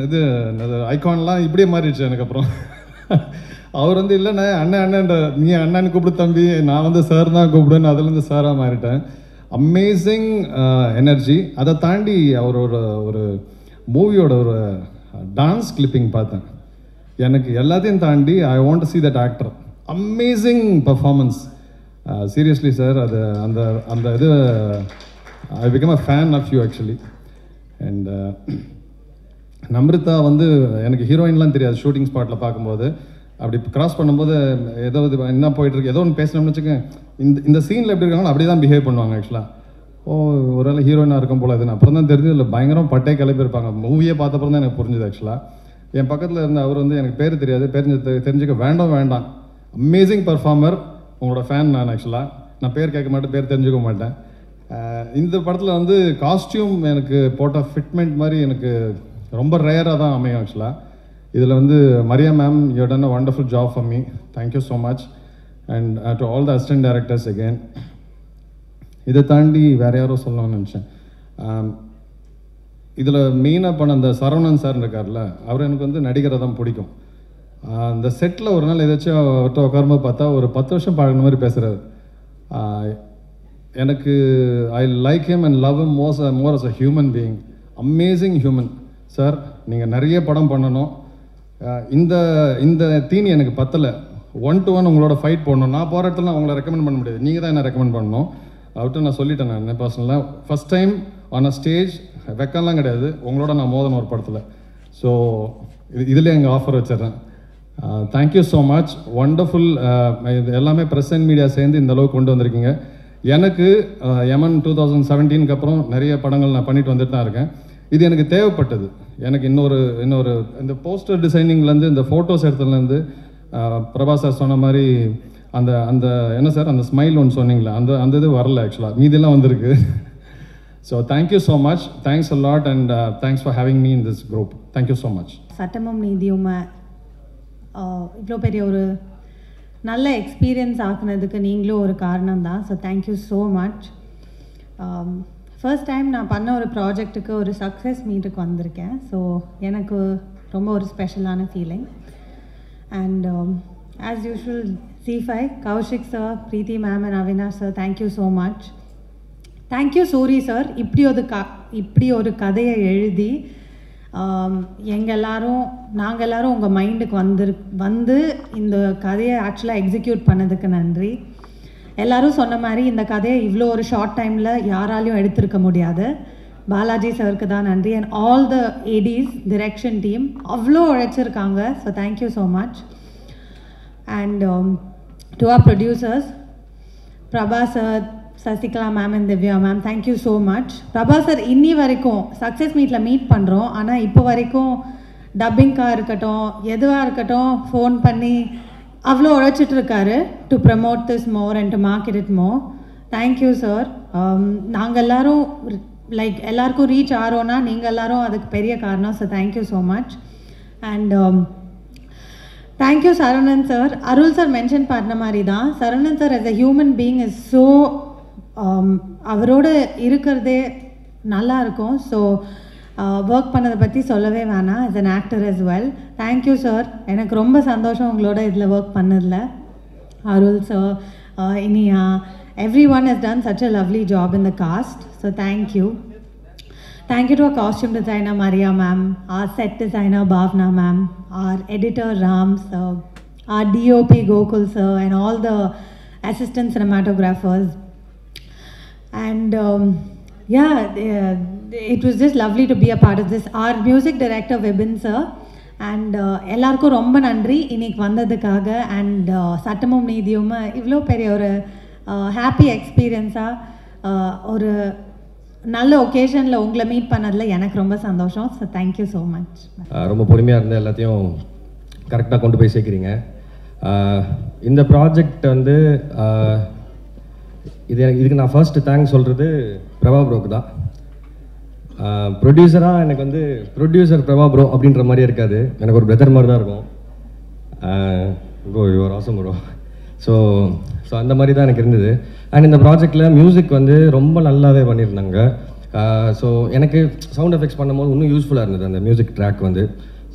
இது ஐகான்லாம் இப்படியே மாறிடுச்சு எனக்கு. அப்புறம் அவர் வந்து இல்லைண்ணே அண்ணன்ற நீ அண்ணன்னு கூப்பிடு தம்பி, நான் வந்து சார் தான் கூப்பிடுன்னு அதுலேருந்து சாராக மாறிட்டேன். Amazing energy. அதை தாண்டி அவரோட ஒரு மூவியோட ஒரு டான்ஸ் கிளிப்பிங் பார்த்தேன். எனக்கு எல்லாத்தையும் தாண்டி I want to see that actor. Amazing performance. Seriously sir, அது அந்த அந்த இது I become a fan of you actually. And Namritha வந்து எனக்கு ஹீரோயின்லாம் தெரியாது. ஷூட்டிங் ஸ்பாட்டில் பார்க்கும்போது அப்படி கிராஸ் பண்ணும்போது ஏதோ இது என்ன போயிட்டுருக்கு, ஏதோ ஒன்று பேசணும்னு வச்சுக்கோங்க, இந்த சீனில் எப்படி இருக்காங்களோ அப்படி தான் பிஹேவ் பண்ணுவாங்க. ஆக்சுவலாக ஒரு வேளை ஹீரோயினாக இருக்கும் போல் அதுன்னு அப்புறம் தான் தெரிஞ்சு இல்லை பயங்கரம் பட்டே கிளப்பியிருப்பாங்க. மூவியே பார்த்தப்பறம் தான் எனக்கு புரிஞ்சுது. ஆக்சுவலாக என் பக்கத்தில் இருந்த அவர் வந்து எனக்கு பேர் தெரியாது, தெரிஞ்சுக்க வேண்டாம். அமேசிங் பர்ஃபார்மர், உங்களோட ஃபேன் நான். ஆக்சுவலாக நான் பேர் கேட்க மாட்டேன், பேர் தெரிஞ்சுக்க மாட்டேன். இந்த படத்தில் வந்து காஸ்டியூம் எனக்கு போட்ட ஃபிட்மெண்ட் மாதிரி எனக்கு ரொம்ப ரேராக தான் அமையும். ஆக்சுவலாக இதில் வந்து Maria ma'am, you done a wonderful job for me. Thank you so much. And to all the assistant directors again. இதை தாண்டி வேறு யாரோ சொல்லணும்னு நினச்சேன். இதில் மெயினாக பண்ண அந்த சரவணன் சார் இருக்கார்ல, அவர் எனக்கு வந்து நடிகரை தான் பிடிக்கும். அந்த செட்டில் ஒரு நாள் ஏதாச்சும் அவர்கிட்ட உட்காரும்போது பார்த்தா ஒரு 10 வருஷம் பழகின மாதிரி பேசுகிறாரு. எனக்கு I like him and love him more as a human being. Amazing human sir. நீங்கள் நிறைய படம் பண்ணணும். இந்த தீனி எனக்கு பத்தலை. 1-to-1 உங்களோட ஃபைட் போடணும். நான் போகிற இடத்துல உங்களை ரெக்கமெண்ட் பண்ண முடியாது, நீங்கள் தான் என்ன ரெக்கமெண்ட் பண்ணணும். அவர்கிட்ட நான் சொல்லிட்டேன். நான் பர்சனலாக first time on a stage வெக்கம்லாம் கிடையாது, உங்களோட நான் மோதன ஒரு படத்தில். ஸோ இதில் எங்கள் ஆஃபர் வச்சிடுறேன். Thank you so much. ஒண்டர்ஃபுல். இது எல்லாமே ப்ரெஸ் அண்ட் மீடியா சேர்ந்து இந்த அளவுக்கு கொண்டு வந்திருக்கீங்க. எனக்கு யமன் 2017க்கு அப்புறம் நிறைய படங்கள் நான் பண்ணிட்டு வந்துட்டு தான் இருக்கேன். இது எனக்கு தேவைப்பட்டது. எனக்கு இன்னொரு இந்த போஸ்டர் டிசைனிங்லேருந்து இந்த ஃபோட்டோஸ் எடுத்ததுலேருந்து பிரபாஸ் சார் சொன்ன மாதிரி அந்த அந்த என்ன சார் அந்த ஸ்மைல் ஒன்று சொன்னீங்களே அந்த இது வரல. ஆக்சுவலாக மீதெல்லாம் வந்திருக்கு. So thank you so much. Thanks a lot and thanks for having me in this group. Thank you so much. சட்டமும் நீதியும் இவ்வளோ பெரிய ஒரு நல்ல எக்ஸ்பீரியன்ஸ் ஆக்குனதுக்கு நீங்களும் ஒரு காரணம் தான். So thank you so much. First time நான் பண்ண ஒரு ப்ராஜெக்ட்டுக்கு ஒரு சக்ஸஸ் மீட்டுக்கு வந்திருக்கேன். ஸோ எனக்கு ரொம்ப ஒரு ஸ்பெஷலான feeling. And as usual C5, Kaushik sir, Preethi ma'am and Avinash sir, thank you so much. Thank you Soori sir, இப்படி ஒரு கதையை எழுதி நாங்கள் எல்லாரும் உங்கள் மைண்டுக்கு வந்து இந்த கதையை ஆக்சுவலாக எக்ஸிக்யூட் பண்ணதுக்கு நன்றி. எல்லோரும் சொன்ன மாதிரி இந்த கதையை இவ்வளோ ஒரு ஷார்ட் டைமில் யாராலையும் எடுத்திருக்க முடியாது. பாலாஜி சாருக்கு தான் நன்றி. And all the ADs direction team அவ்வளோ உழைச்சிருக்காங்க. So thank you so much. And to our producers Prabha sir, Sasikala ma'am and Divya ma'am, thank you so much. Prabha sir இன்னி வரைக்கும் சக்ஸஸ் மீட்டில் மீட் பண்ணுறோம், ஆனால் இப்போ வரைக்கும் டப்பிங்காக இருக்கட்டும் எதுவாக இருக்கட்டும் ஃபோன் பண்ணி அவ்வளோ உழைச்சிட்டு இருக்காரு to promote this more and to market it more. Thank you sir. நாங்கள் எல்லோரும் எல்லாருக்கும் ரீச் ஆகிறோன்னா நீங்கள் எல்லோரும் அதுக்கு பெரிய காரணம். So thank you so much. And thank you Saravanan sir. Arul sir mention பண்ண மாதிரி தான் Saravanan sir as a human being is so அவரோட இருக்கிறதே நல்லா இருக்கும். ஸோ ஒர்க் பண்ணதை பற்றி சொல்லவே வேணாம். as an actor as well. Thank you sir. எனக்கு ரொம்ப சந்தோஷம் உங்களோட இதில் ஒர்க் பண்ணதில். Arul sir, Iniya, everyone has done such a lovely job in the cast. So thank you. Thank you to our costume designer Maria ma'am, our set designer Bhavna ma'am, our editor Ram sir, our DOP Gokul sir, and all the assistant cinematographers. And it was just lovely to be a part of this. Our music director Vibin sir, and எல்லாருக்கும் ரொம்ப நன்றி இன்னைக்கு வந்ததுக்காக. And சட்டமும் நீதியும் இவ்வளோ பெரிய ஒரு happy எக்ஸ்பீரியன்ஸாக ஒரு நல்ல ஒகேஷனில் உங்களை மீட் பண்ணதில் எனக்கு ரொம்ப சந்தோஷம். So thank you so much. ரொம்ப பொறுமையாக இருந்து எல்லாத்தையும் கரெக்டாக கொண்டு போய் சேர்க்குறீங்க. இந்த ப்ராஜெக்ட் வந்து இதுக்கு நான் ஃபர்ஸ்ட் தேங்க்ஸ் சொல்கிறது பிரபா ப்ரோக்கு தான். ப்ரொடியூசராக எனக்கு வந்து ப்ரொடியூசர் பிரபா ப்ரோ அப்படின்ற மாதிரியே இருக்காது, எனக்கு ஒரு பிரதர் மாதிரி தான் இருக்கும். Bro your awesome bro. So அந்த மாதிரி தான் எனக்கு இருந்தது. அண்ட் இந்த ப்ராஜெக்டில் மியூசிக் வந்து ரொம்ப நல்லாவே பண்ணியிருந்தாங்க. ஸோ எனக்கு சவுண்ட் எஃபெக்ட்ஸ் பண்ணும்போது இன்னும் யூஸ்ஃபுல்லாக இருந்தது அந்த மியூசிக் ட்ராக் வந்து.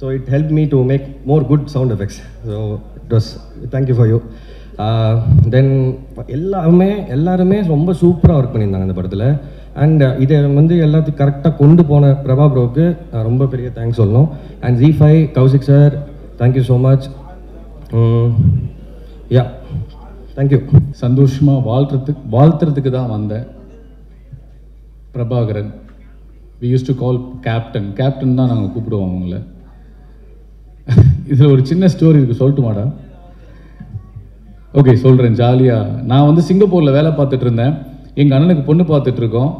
So it help me to make more good sound effects. So it was thank you for you. Then எல்லாருமே ரொம்ப சூப்பராக ஒர்க் பண்ணியிருந்தாங்க இந்த படத்தில். அண்ட் இதை வந்து எல்லாத்தையும் கரெக்டாக கொண்டு போன பிரபா ப்ரோவுக்கு ரொம்ப பெரிய தேங்க்ஸ் சொல்லணும். And Z5 Kaushik sir, thank you so much. Ya thank you. சந்தோஷமாக வாழ்த்துறதுக்கு தான் வந்தேன். Prabhakaran, we use to call captain தான் நாங்கள் கூப்பிடுவோம் அவங்கள. இதில் ஒரு சின்ன ஸ்டோரி இருக்குது, சொல்லட்டு மாடா? ஓகே சொல்கிறேன். ஜாலியாக நான் வந்து சிங்கப்பூரில் வேலை பார்த்துட்டு இருந்தேன். எங்கள் அண்ணனுக்கு பொண்ணு பார்த்துட்ருக்கோம்.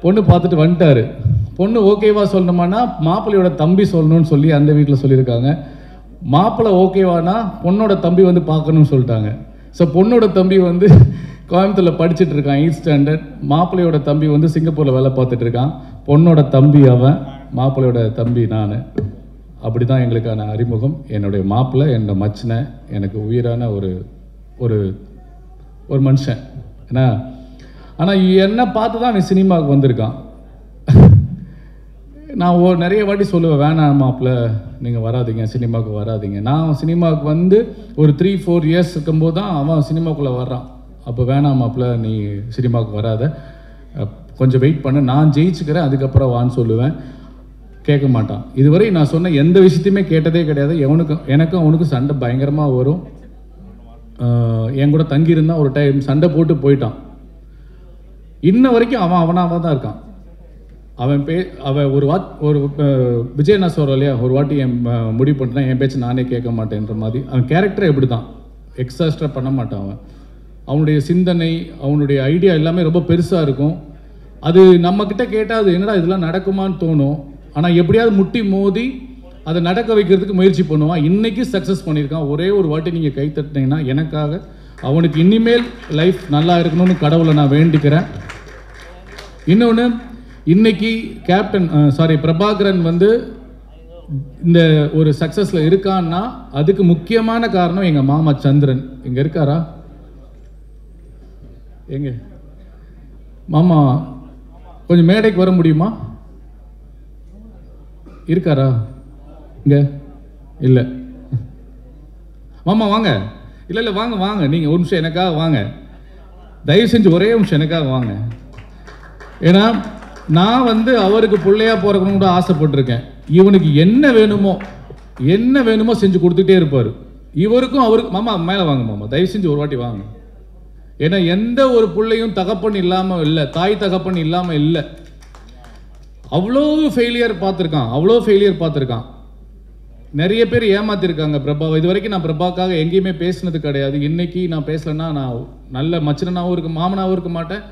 பொண்ணு பார்த்துட்டு வந்துட்டார். பொண்ணு ஓகேவா சொல்லணுமானா மாப்பிள்ளையோட தம்பி சொல்லணும்னு சொல்லி அந்த வீட்டில் சொல்லியிருக்காங்க. மாப்பிள்ளை ஓகேவானா பொண்ணோட தம்பி வந்து பார்க்கணும்னு சொல்லிட்டாங்க. ஸோ பொண்ணோட தம்பி வந்து கோயம்புத்தூரில் படிச்சுட்டு இருக்கான் 8th ஸ்டாண்டர்ட். மாப்பிள்ளையோட தம்பி வந்து சிங்கப்பூரில் வேலை பார்த்துட்டு இருக்கான். பொண்ணோட தம்பி அவன், மாப்பிள்ளையோட தம்பி நான். அப்படி தான் எங்களுக்கான அறிமுகம். என்னுடைய மாப்பிள்ளை என்னோட மச்சினை, எனக்கு உயிரான ஒரு ஒரு ஒரு மனுஷன். ஏன்னா ஆனால் என்னை பார்த்து தான் நீ சினிமாவுக்கு வந்திருக்கான். நான் நிறைய வாட்டி சொல்லுவேன், வேணாம் மாப்பிள்ள நீங்கள் வராதிங்க, சினிமாவுக்கு வராதிங்க. நான் சினிமாவுக்கு வந்து ஒரு 3-4 இயர்ஸ் இருக்கும்போது தான் அவன் சினிமாவுக்குள்ளே வர்றான். அப்போ வேணாம் மாப்பிள்ள நீ சினிமாவுக்கு வராத, கொஞ்சம் வெயிட் பண்ணு, நான் ஜெயிச்சுக்கிறேன் அதுக்கப்புறம் வான்னு சொல்லுவேன். கேட்க மாட்டான். இதுவரை நான் சொன்ன எந்த விஷயத்தையுமே கேட்டதே கிடையாது. எனக்கும் அவனுக்கும் சண்டை பயங்கரமாக வரும். என் கூட தங்கியிருந்தான். ஒரு டைம் சண்டை போட்டு போயிட்டான். இன்ன வரைக்கும் அவனாக தான் இருக்கான். அவன் ஒரு விஜய் நான் சொல்கிறேன் இல்லையா, ஒரு வாட்டி என் முடிவு பண்ணிட்டேன், என் பேச்சு நானே கேட்க மாட்டேன்ற மாதிரி. அவன் கேரக்டர் எப்படி தான் எக்ஸாஸ்ட்ரா பண்ண மாட்டான். அவனுடைய சிந்தனை, அவனுடைய ஐடியா எல்லாமே ரொம்ப பெருசாக இருக்கும். அது நம்மக்கிட்ட கேட்டால் அது என்னடா இதெல்லாம் நடக்குமான்னு தோணும். ஆனால் எப்படியாவது முட்டி மோதி அதை நடக்க வைக்கிறதுக்கு முயற்சி பண்ணுவான். இன்றைக்கி சக்ஸஸ் பண்ணியிருக்கான். ஒரே ஒரு வாட்டி நீங்கள் கை தட்டினீங்கன்னா எனக்காக அவனுக்கு இனிமேல் லைஃப் நல்லா இருக்கணும்னு கடவுளை நான் வேண்டிக்கிறேன். இன்னொன்று, இன்னைக்கு பிரபாகரன் வந்து இந்த ஒரு சக்ஸஸில் இருக்கான்னா அதுக்கு முக்கியமான காரணம் எங்கள் மாமா சந்திரன். இங்கே இருக்காரா? எங்க மாமா கொஞ்சம் மேடைக்கு வர முடியுமா? இருக்காரா இங்க? இல்லை மாமா வாங்க. இல்லை இல்லை வாங்க வாங்க, நீங்கள் ஒரு நிமிஷம் எனக்காக வாங்க, தயவு செஞ்சு ஒரே நிமிஷம் எனக்காக வாங்க. ஏன்னா நான் வந்து அவருக்கு பிள்ளையா போறக்கணும் கூட ஆசைப்பட்டிருக்கேன். இவனுக்கு என்ன வேணுமோ செஞ்சு கொடுத்துட்டே இருப்பார். இவருக்கும் அவருக்கு மாமா மேலே வாங்க மாமா, தயவு செஞ்சு ஒரு வாட்டி வாங்க. ஏன்னா எந்த ஒரு பிள்ளையும் தகப்பன் இல்லாமல் இல்லை, தாய் தகப்பன் இல்லாமல் இல்லை. அவ்வளோ ஃபெயிலியர் பார்த்துருக்கான். நிறைய பேர் ஏமாத்திருக்காங்க பிரபாவை. இது வரைக்கும் நான் பிரபாக்காக எங்கேயுமே பேசினது கிடையாது. இன்னைக்கு நான் பேசலைன்னா நான் நல்ல மச்சனாவும் இருக்க மாமனாவும் இருக்க மாட்டேன்,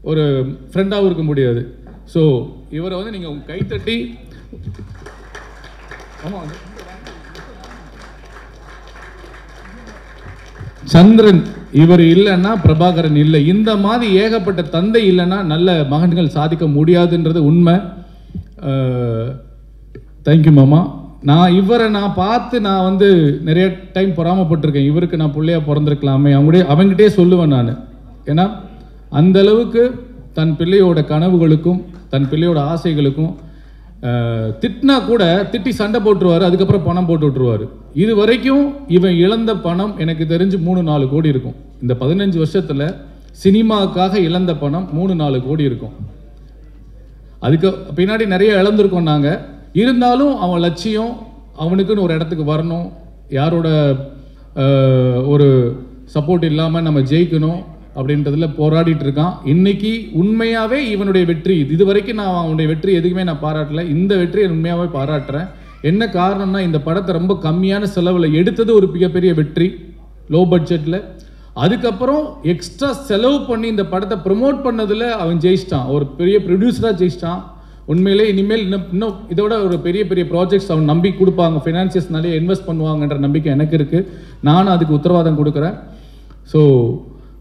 ஒரு ஃப்ரெண்டாகவும் இருக்க முடியாது. ஸோ இவரை வந்து நீங்கள் கைத்தட்டி சந்திரன் இவர் இல்லைன்னா பிரபாகரன் இல்லை. இந்த மாதிரி ஏகப்பட்ட தந்தை இல்லைன்னா நல்ல மகன்கள் சாதிக்க முடியாதுன்றது உண்மை. தேங்க்யூ மாமா. நான் பார்த்து நான் வந்து நிறைய டைம் பொறாமப்பட்டிருக்கேன். இவருக்கு நான் பிள்ளையா பிறந்திருக்கலாமே அவங்ககிட்டே சொல்லுவேன் நான். ஏன்னா அந்த அளவுக்கு தன் பிள்ளையோட கனவுகளுக்கும் தன் பிள்ளையோட ஆசைகளுக்கும் திட்டினா கூட திட்டி சண்டை போட்டுருவார், அதுக்கப்புறம் பணம் போட்டு விட்டுருவார். இது வரைக்கும் இவன் இழந்த பணம் எனக்கு தெரிஞ்சு 3-4 கோடி இருக்கும். இந்த 15 வருஷத்தில் சினிமாவுக்காக இழந்த பணம் 3-4 கோடி இருக்கும். அதுக்கு பின்னாடி நிறைய இழந்திருக்கோம் நாங்கள். இருந்தாலும் அவன் லட்சியம் அவனுக்குன்னு ஒரு இடத்துக்கு வரணும், யாரோட ஒரு சப்போர்ட் இல்லாமல் நம்ம ஜெயிக்கணும் அப்படின்றதுல போராடிட்டு இருக்கான். இன்னைக்கு உண்மையாகவே இவனுடைய வெற்றி, இது வரைக்கும் நான் அவனுடைய வெற்றி எதுக்குமே நான் பாராட்டல, இந்த வெற்றியை உண்மையாகவே பாராட்டுறேன். என்ன காரணம்னா இந்த படத்தை ரொம்ப கம்மியான செலவில் எடுத்தது ஒரு மிகப்பெரிய வெற்றி, லோ பட்ஜெட்டில். அதுக்கப்புறம் எக்ஸ்ட்ரா செலவு பண்ணி இந்த படத்தை ப்ரொமோட் பண்ணதில் அவன் ஜெயிச்சிட்டான், ஒரு பெரிய ப்ரொடியூசராக ஜெயிச்சிட்டான். உண்மையிலே இனிமேல் இன்னும் இதோட ஒரு பெரிய பெரிய ப்ராஜெக்ட்ஸ் அவன் நம்பி கொடுப்பாங்க, ஃபினான்சியர்ஸ் நிறைய இன்வெஸ்ட் பண்ணுவாங்கன்ற நம்பிக்கை எனக்கு இருக்குது. நானும் அதுக்கு உத்தரவாதம் கொடுக்குறேன். ஸோ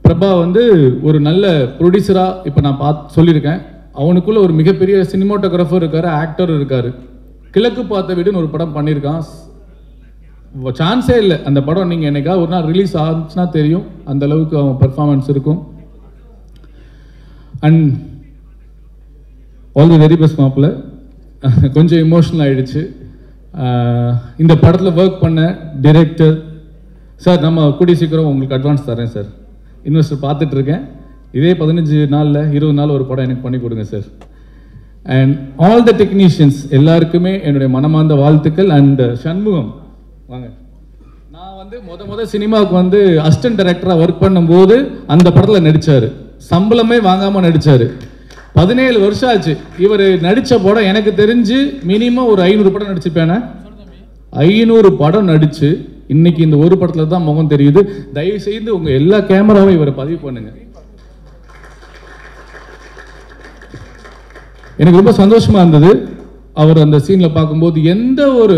பிரபா வந்து ஒரு நல்ல ப்ரொடியூசராக இப்போ நான் சொல்லியிருக்கேன். அவனுக்குள்ள ஒரு மிகப்பெரிய சினிமாட்டோகிராஃபர் இருக்கார், ஆக்டர் இருக்கார். கிழக்கு பார்த்த வீடுன்னு ஒரு படம் பண்ணியிருக்கான், சான்ஸே இல்லை. அந்த படம் நீங்கள் என்னைக்காவது ஒரு நாள் ரிலீஸ் ஆச்சுன்னா தெரியும், அந்த அளவுக்கு அவன் பெர்ஃபார்மன்ஸ் இருக்கும். And all the very best மாப்பிள்ள. கொஞ்சம் இமோஷனல் ஆகிடுச்சு. இந்த படத்தில் ஒர்க் பண்ண டைரக்டர் சார், நம்ம கூடிய சீக்கிரம் உங்களுக்கு அட்வான்ஸ் தரேன் சார், இன்வெஸ்டர் பார்த்துட்ருக்கேன். இதே 15 நாளில் 20 நாள் ஒரு படம் எனக்கு பண்ணி கொடுங்க sir. And all the technicians எல்லாருக்குமே என்னுடைய மனமார்ந்த வாழ்த்துக்கள். அண்ட் சண்முகம் வாங்க. நான் வந்து முத சினிமாவுக்கு வந்து அசிஸ்டன்ட் டைரக்டராக ஒர்க் பண்ணும்போது அந்த படத்தில் நடித்தார், சம்பளமே வாங்காமல் நடித்தார். 17 வருஷம் ஆச்சு இவர் நடித்த படம். எனக்கு தெரிஞ்சு மினிமம் ஒரு 500 படம் நடிச்சுப்பேனே. 500 படம் நடிச்சு இன்னைக்கு இந்த ஒரு படத்தில் தான் முகம் தெரியுது. தயவு செய்து உங்க எல்லா கேமராவும் இவரை பதிவு பண்ணுங்க. எனக்கு ரொம்ப சந்தோஷமா இருந்தது அவர் அந்த சீன்ல பார்க்கும்போது. எந்த ஒரு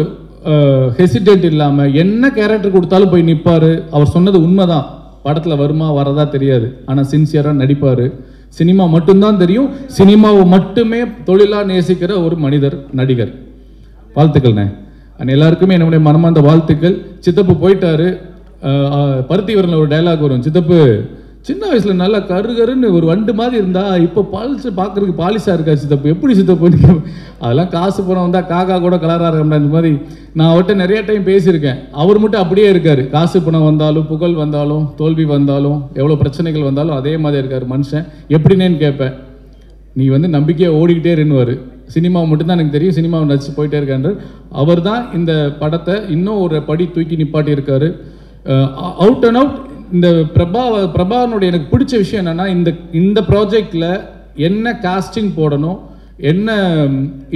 ஹெசிடேட் இல்லாம என்ன கேரக்டர் கொடுத்தாலும் போய் நிற்பாரு. அவர் சொன்னது உண்மைதான், படத்துல வருமா வரதா தெரியாது, ஆனா சின்சியரா நடிப்பாரு. சினிமா மட்டும்தான் தெரியும், சினிமாவை மட்டுமே தொழிலா நேசிக்கிற ஒரு நடிகர். வாழ்த்துக்கள்ண்ணே. அண்ட் எல்லாருக்குமே என்னுடைய மனமார்ந்த வாழ்த்துக்கள். சித்தப்பு போயிட்டாரு. பருத்தி வரல ஒரு டைலாக் வரும், சித்தப்பு சின்ன வயசுல நல்லா கருன்னு ஒரு வண்டு மாதிரி இருந்தா இப்போ பாலிச்சு பார்க்கறதுக்கு பாலிஷா இருக்கா சித்தப்பு, எப்படி சித்தப்பு? அதெல்லாம் காசு பணம் வந்தா காக்கா கூட கலரா இருக்கா. இந்த மாதிரி நான் அவர்கிட்ட நிறைய டைம் பேசியிருக்கேன். அவர் மட்டும் அப்படியே இருக்காரு. காசு பணம் வந்தாலும் புகழ் வந்தாலும் தோல்வி வந்தாலும் எவ்வளோ பிரச்சனைகள் வந்தாலும் அதே மாதிரி இருக்காரு மனுஷன். எப்படின்னு கேட்பேன். நீ வந்து நம்பிக்கையாக ஓடிக்கிட்டே இருந்துவார். சினிமாவை மட்டும்தான் எனக்கு தெரியும், சினிமாவை நடிச்சு போயிட்டே இருக்காரு. அவர் தான் இந்த படத்தை இன்னும் ஒரு படி தூக்கி நிப்பாட்டி இருக்காரு. அவுட் அண்ட் அவுட் இந்த பிரபாவனுடைய எனக்கு பிடிச்ச விஷயம் என்னன்னா, இந்த ப்ராஜெக்டில் என்ன காஸ்டிங் போடணும், என்ன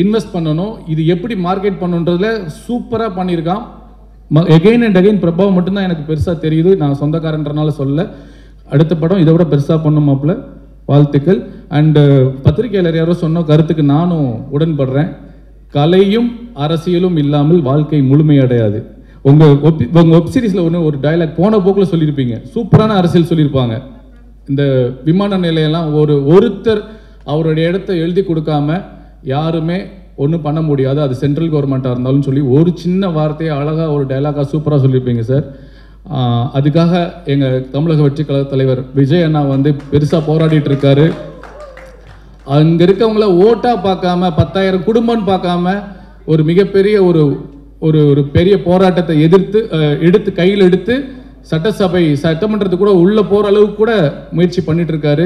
இன்வெஸ்ட் பண்ணணும், இது எப்படி மார்க்கெட் பண்ணணுன்றதுல சூப்பராக பண்ணியிருக்கான். எகெயின் அண்ட் அகெயின் பிரபாவம் மட்டும்தான் எனக்கு பெருசாக தெரியுது. நான் சொந்தக்காரன்றனால சொல்ல. அடுத்த படம் இதை விட பெருசாக பண்ணுமாப்பில். வாழ்த்துக்கள். அண்டு பத்திரிகையாளர் யாரோ சொன்ன கருத்துக்கு நானும் உடன்படுறேன். கலையும் அரசியலும் இல்லாமல் வாழ்க்கை முழுமையடையாது. உங்கள் வெப்சீரிஸில் ஒரு டைலாக் போன போக்கில் சொல்லியிருப்பீங்க, சூப்பரான அரசியல் சொல்லியிருப்பாங்க. இந்த விமான நிலையெல்லாம் ஒருத்தர் அவருடைய இடத்த எழுதி கொடுக்காம யாருமே ஒன்றும் பண்ண முடியாது, அது சென்ட்ரல் கவர்மெண்ட்டாக இருந்தாலும் சொல்லி ஒரு சின்ன வார்த்தையை அழகாக ஒரு டைலாக்காக சூப்பராக சொல்லியிருப்பீங்க சார். அதுக்காக எங்கள் தமிழக வெற்றி கழக தலைவர் விஜய் அண்ணா வந்து பெருசாக போராடிட்டு இருக்காரு. அங்கே இருக்கவங்கள ஓட்டாக பார்க்காம 10,000 குடும்பம்னு பார்க்காம ஒரு மிகப்பெரிய ஒரு பெரிய போராட்டத்தை எடுத்து கையில் எடுத்து சட்டமன்றத்துக்கு கூட உள்ளே போகிற அளவுக்கு கூட முயற்சி பண்ணிட்டு இருக்காரு.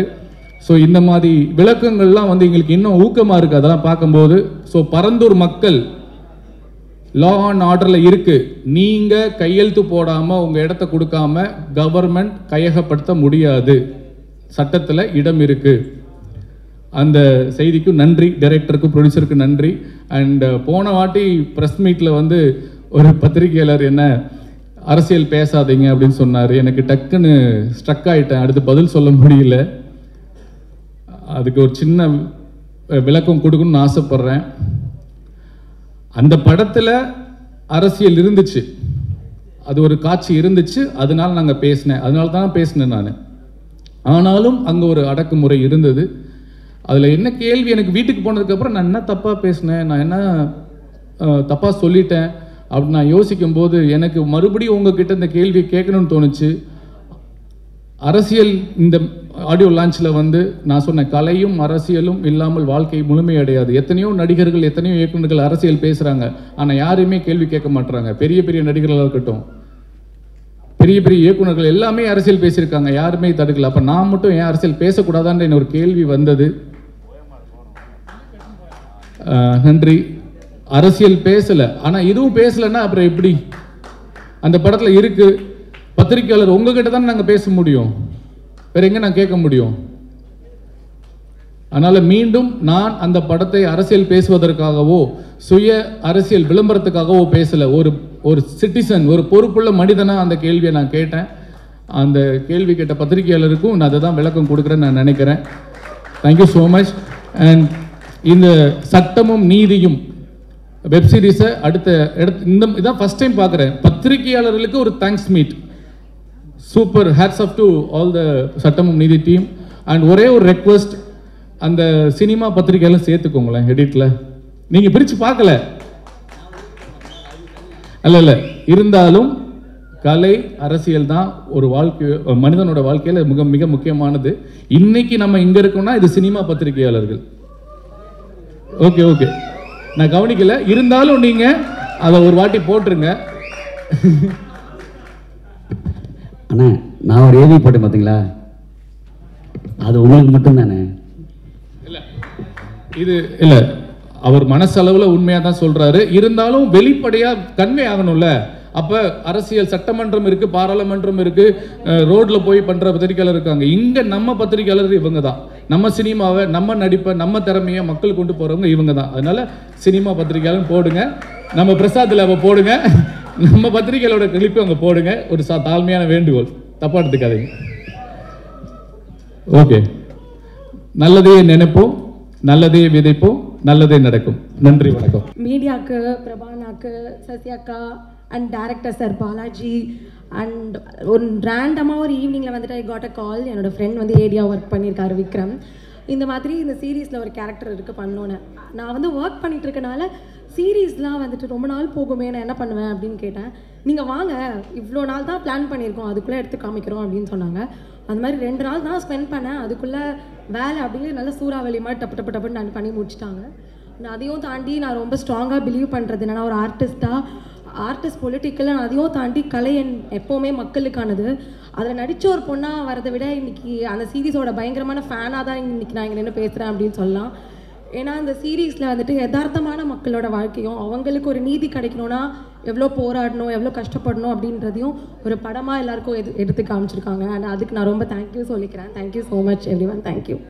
ஸோ இந்த மாதிரி விளக்கங்கள்லாம் வந்து எங்களுக்கு இன்னும் ஊக்கமாக இருக்குது அதெல்லாம் பார்க்கும்போது. ஸோ பரந்தூர் மக்கள் லா அண்ட் ஆர்டரில் இருக்குது. நீங்கள் கையெழுத்து போடாமல் உங்கள் இடத்த கொடுக்காம கவர்மெண்ட் கையகப்படுத்த முடியாது, சட்டத்தில் இடம் இருக்குது. அந்த செய்திக்கும் நன்றி, டைரக்டருக்கும் ப்ரொடியூசருக்கும் நன்றி. அண்ட் போன வாட்டி ப்ரெஸ் மீட்டில் வந்து ஒரு பத்திரிகையாளர் என்ன அரசியல் பேசாதீங்க அப்படின்னு சொன்னார். எனக்கு டக்குன்னு ஸ்ட்ரக் ஆகிட்டேன், அடுத்து பதில் சொல்ல முடியல. அதுக்கு ஒரு சின்ன விளக்கம் கொடுக்கணும்னு ஆசைப்பட்றேன். அந்த படத்தில் அரசியல் இருந்துச்சு, அது ஒரு காட்சி இருந்துச்சு, அதனால நாங்கள் பேசினேன், அதனால தான் பேசினேன் நான். ஆனாலும் அங்கே ஒரு அடக்குமுறை இருந்தது. அதில் என்ன கேள்வி, எனக்கு வீட்டுக்கு போனதுக்கப்புறம் நான் என்ன தப்பாக பேசினேன், நான் என்ன தப்பாக சொல்லிட்டேன் அப்படின்னு நான் யோசிக்கும்போது எனக்கு மறுபடியும் உங்ககிட்ட இந்த கேள்வியை கேட்கணும்னு தோணுச்சு. அரசியல் இந்த ஆடியோ லான்ச்சில் வந்து நான் சொன்னேன், கலையும் அரசியலும் இல்லாமல் வாழ்க்கை முழுமையடையாது. எத்தனையோ நடிகர்கள், எத்தனையோ இயக்குநர்கள் அரசியல் பேசுகிறாங்க, ஆனால் யாரையுமே கேள்வி கேட்க மாட்டுறாங்க. பெரிய பெரிய நடிகர்களாக இருக்கட்டும், பெரிய பெரிய இயக்குநர்கள் எல்லாமே அரசியல் பேசியிருக்காங்க, யாருமே தடுக்கல. அப்போ நான் மட்டும் ஏன் அரசியல் பேசக்கூடாதான்ற ஒரு கேள்வி வந்தது. நன்றி. அரசியல் பேசலை, ஆனால் இதுவும் பேசலைன்னா அப்புறம் எப்படி? அந்த படத்தில் இருக்குது. பத்திரிகையாளர் உங்ககிட்ட தான் நாங்கள் பேச முடியும், வேற எங்கே நான் கேட்க முடியும்? அதனால் மீண்டும் நான் அந்த படத்தை அரசியல் பேசுவதற்காகவோ சுய அரசியல் விளம்பரத்துக்காகவோ பேசலை. ஒரு சிட்டிசன், ஒரு பொறுப்புள்ள மனிதனாக அந்த கேள்வியை நான் கேட்டேன். அந்த கேள்வி கேட்ட பத்திரிகையாளருக்கும் நான் அதை தான் விளக்கம் கொடுக்குறேன்னு நான் நினைக்கிறேன். Thank you so much. அண்ட் இந்த சட்டமும் நீதியும் வெப்சீரிஸை இதான் ஃபர்ஸ்ட் டைம் பார்க்குறேன். பத்திரிகையாளர்களுக்கு ஒரு thanks meet. Super, hats off to all the சட்டமும் நீதி டீம். அண்ட் ஒரே ஒரு ரெக்வஸ்ட், அந்த சினிமா பத்திரிகையெல்லாம் சேர்த்துக்கோங்களேன் எடிட்டில். நீங்கள் பிரித்து பார்க்கல அல்ல, இருந்தாலும் கலை அரசியல் தான் ஒரு வாழ்க்கை, மனிதனோட வாழ்க்கையில் மிக மிக முக்கியமானது. இன்னைக்கு நம்ம இங்கே இருக்கோம்னா இது சினிமா பத்திரிகையாளர்கள். ஓகே ஓகே, நான் கவனிக்கல, இருந்தாலும் நீங்கள் அதை ஒரு வாட்டி போட்டுருங்க. அண்ணா நான் ஒரு ஏவி போட்டேன் பார்த்தீங்களா, அது உங்களுக்கு மட்டும்தானே? இல்லை அவர் மனசளவில் உண்மையாக தான் சொல்கிறாரு, இருந்தாலும் வெளிப்படையாக கன்வே ஆகணும்ல. அப்போ அரசியல் சட்டமன்றம் இருக்குது, பாராளுமன்றம் இருக்குது, ரோட்டில் போய் பண்ணுற பத்திரிகையாளர் இருக்காங்க. இங்கே நம்ம பத்திரிகையாளர் இவங்க தான். நம்ம சினிமாவை, நம்ம நடிப்பை, நம்ம திறமையை மக்கள் கொண்டு போகிறவங்க இவங்க தான். அதனால் சினிமா பத்திரிகையாளர் போடுங்க, நம்ம பிரசாத்தில் அவ போடுங்க, நம்ம பத்திரிகைகளோட கிளிப்பு அங்கே போடுங்க. ஒரு தாழ்மையான வேண்டுகோள், தப்பாக எடுத்துக்காதீங்க. ஓகே, நல்லதே நினைப்போம், நல்லதே விதைப்போம், நல்லதே நடக்கும். நன்றி, வணக்கம். மீடியாவுக்கு, பிரபானாக்கு, சத்யாக்கா and director sir Balaji and ஒரு ரேண்டமாக ஒரு ஈவினிங்கில் வந்துட்டு ஐ காட் அ கால். என்னோடய ஃப்ரெண்ட் வந்து ஏடியா ஒர்க் பண்ணியிருக்காரு விக்ரம். இந்த மாதிரி இந்த சீரீஸில் ஒரு கேரக்டர் இருக்குது பண்ணோன்னு. நான் வந்து ஒர்க் பண்ணிகிட்டு இருக்கனால சீரீஸ்லாம் வந்துட்டு ரொம்ப நாள் போகுமே, நான் என்ன பண்ணுவேன் அப்படின்னு கேட்டேன். நீங்கள் வாங்க, இவ்வளோ நாள் தான் பிளான் பண்ணியிருக்கோம், அதுக்குள்ளே எடுத்து காமிக்கிறோம் அப்படின்னு சொன்னாங்க. அந்த மாதிரி 2 நாள் தான் ஸ்பெண்ட் பண்ணேன். அதுக்குள்ளே வேலை அப்படியே நல்ல சூறாவளி மாதிரி டப்புன்னு நான் பண்ணி முடிச்சிட்டாங்க. நான் அதையும் தாண்டி நான் ரொம்ப ஸ்ட்ராங்காக பிலீவ் பண்ணுறது என்னென்னா, ஒரு ஆர்டிஸ்ட் பொலிட்டிக்கலாக அதையும் தாண்டி கலை எப்போவுமே மக்களுக்கானது. அதில் நடித்த ஒரு பொண்ணாக வரதை விட இன்றைக்கி அந்த சீரீஸோட பயங்கரமான ஃபேனாக தான் இன்றைக்கி நான் இங்கே நின்று பேசுகிறேன் அப்படின்னு சொல்லலாம். ஏன்னா அந்த சீரீஸில் வந்துட்டு யதார்த்தமான மக்களோட வாழ்க்கையும் அவங்களுக்கு ஒரு நீதி கிடைக்கணும்னா எவ்வளோ போராடணும், எவ்வளோ கஷ்டப்படணும் அப்படின்றதையும் ஒரு படமாக எல்லாருக்கும் எடுத்து காமிச்சிருக்காங்க. அண்ட் அதுக்கு நான் ரொம்ப தேங்க்யூ சொல்லிக்கிறேன். Thank you so much every one. Thank you.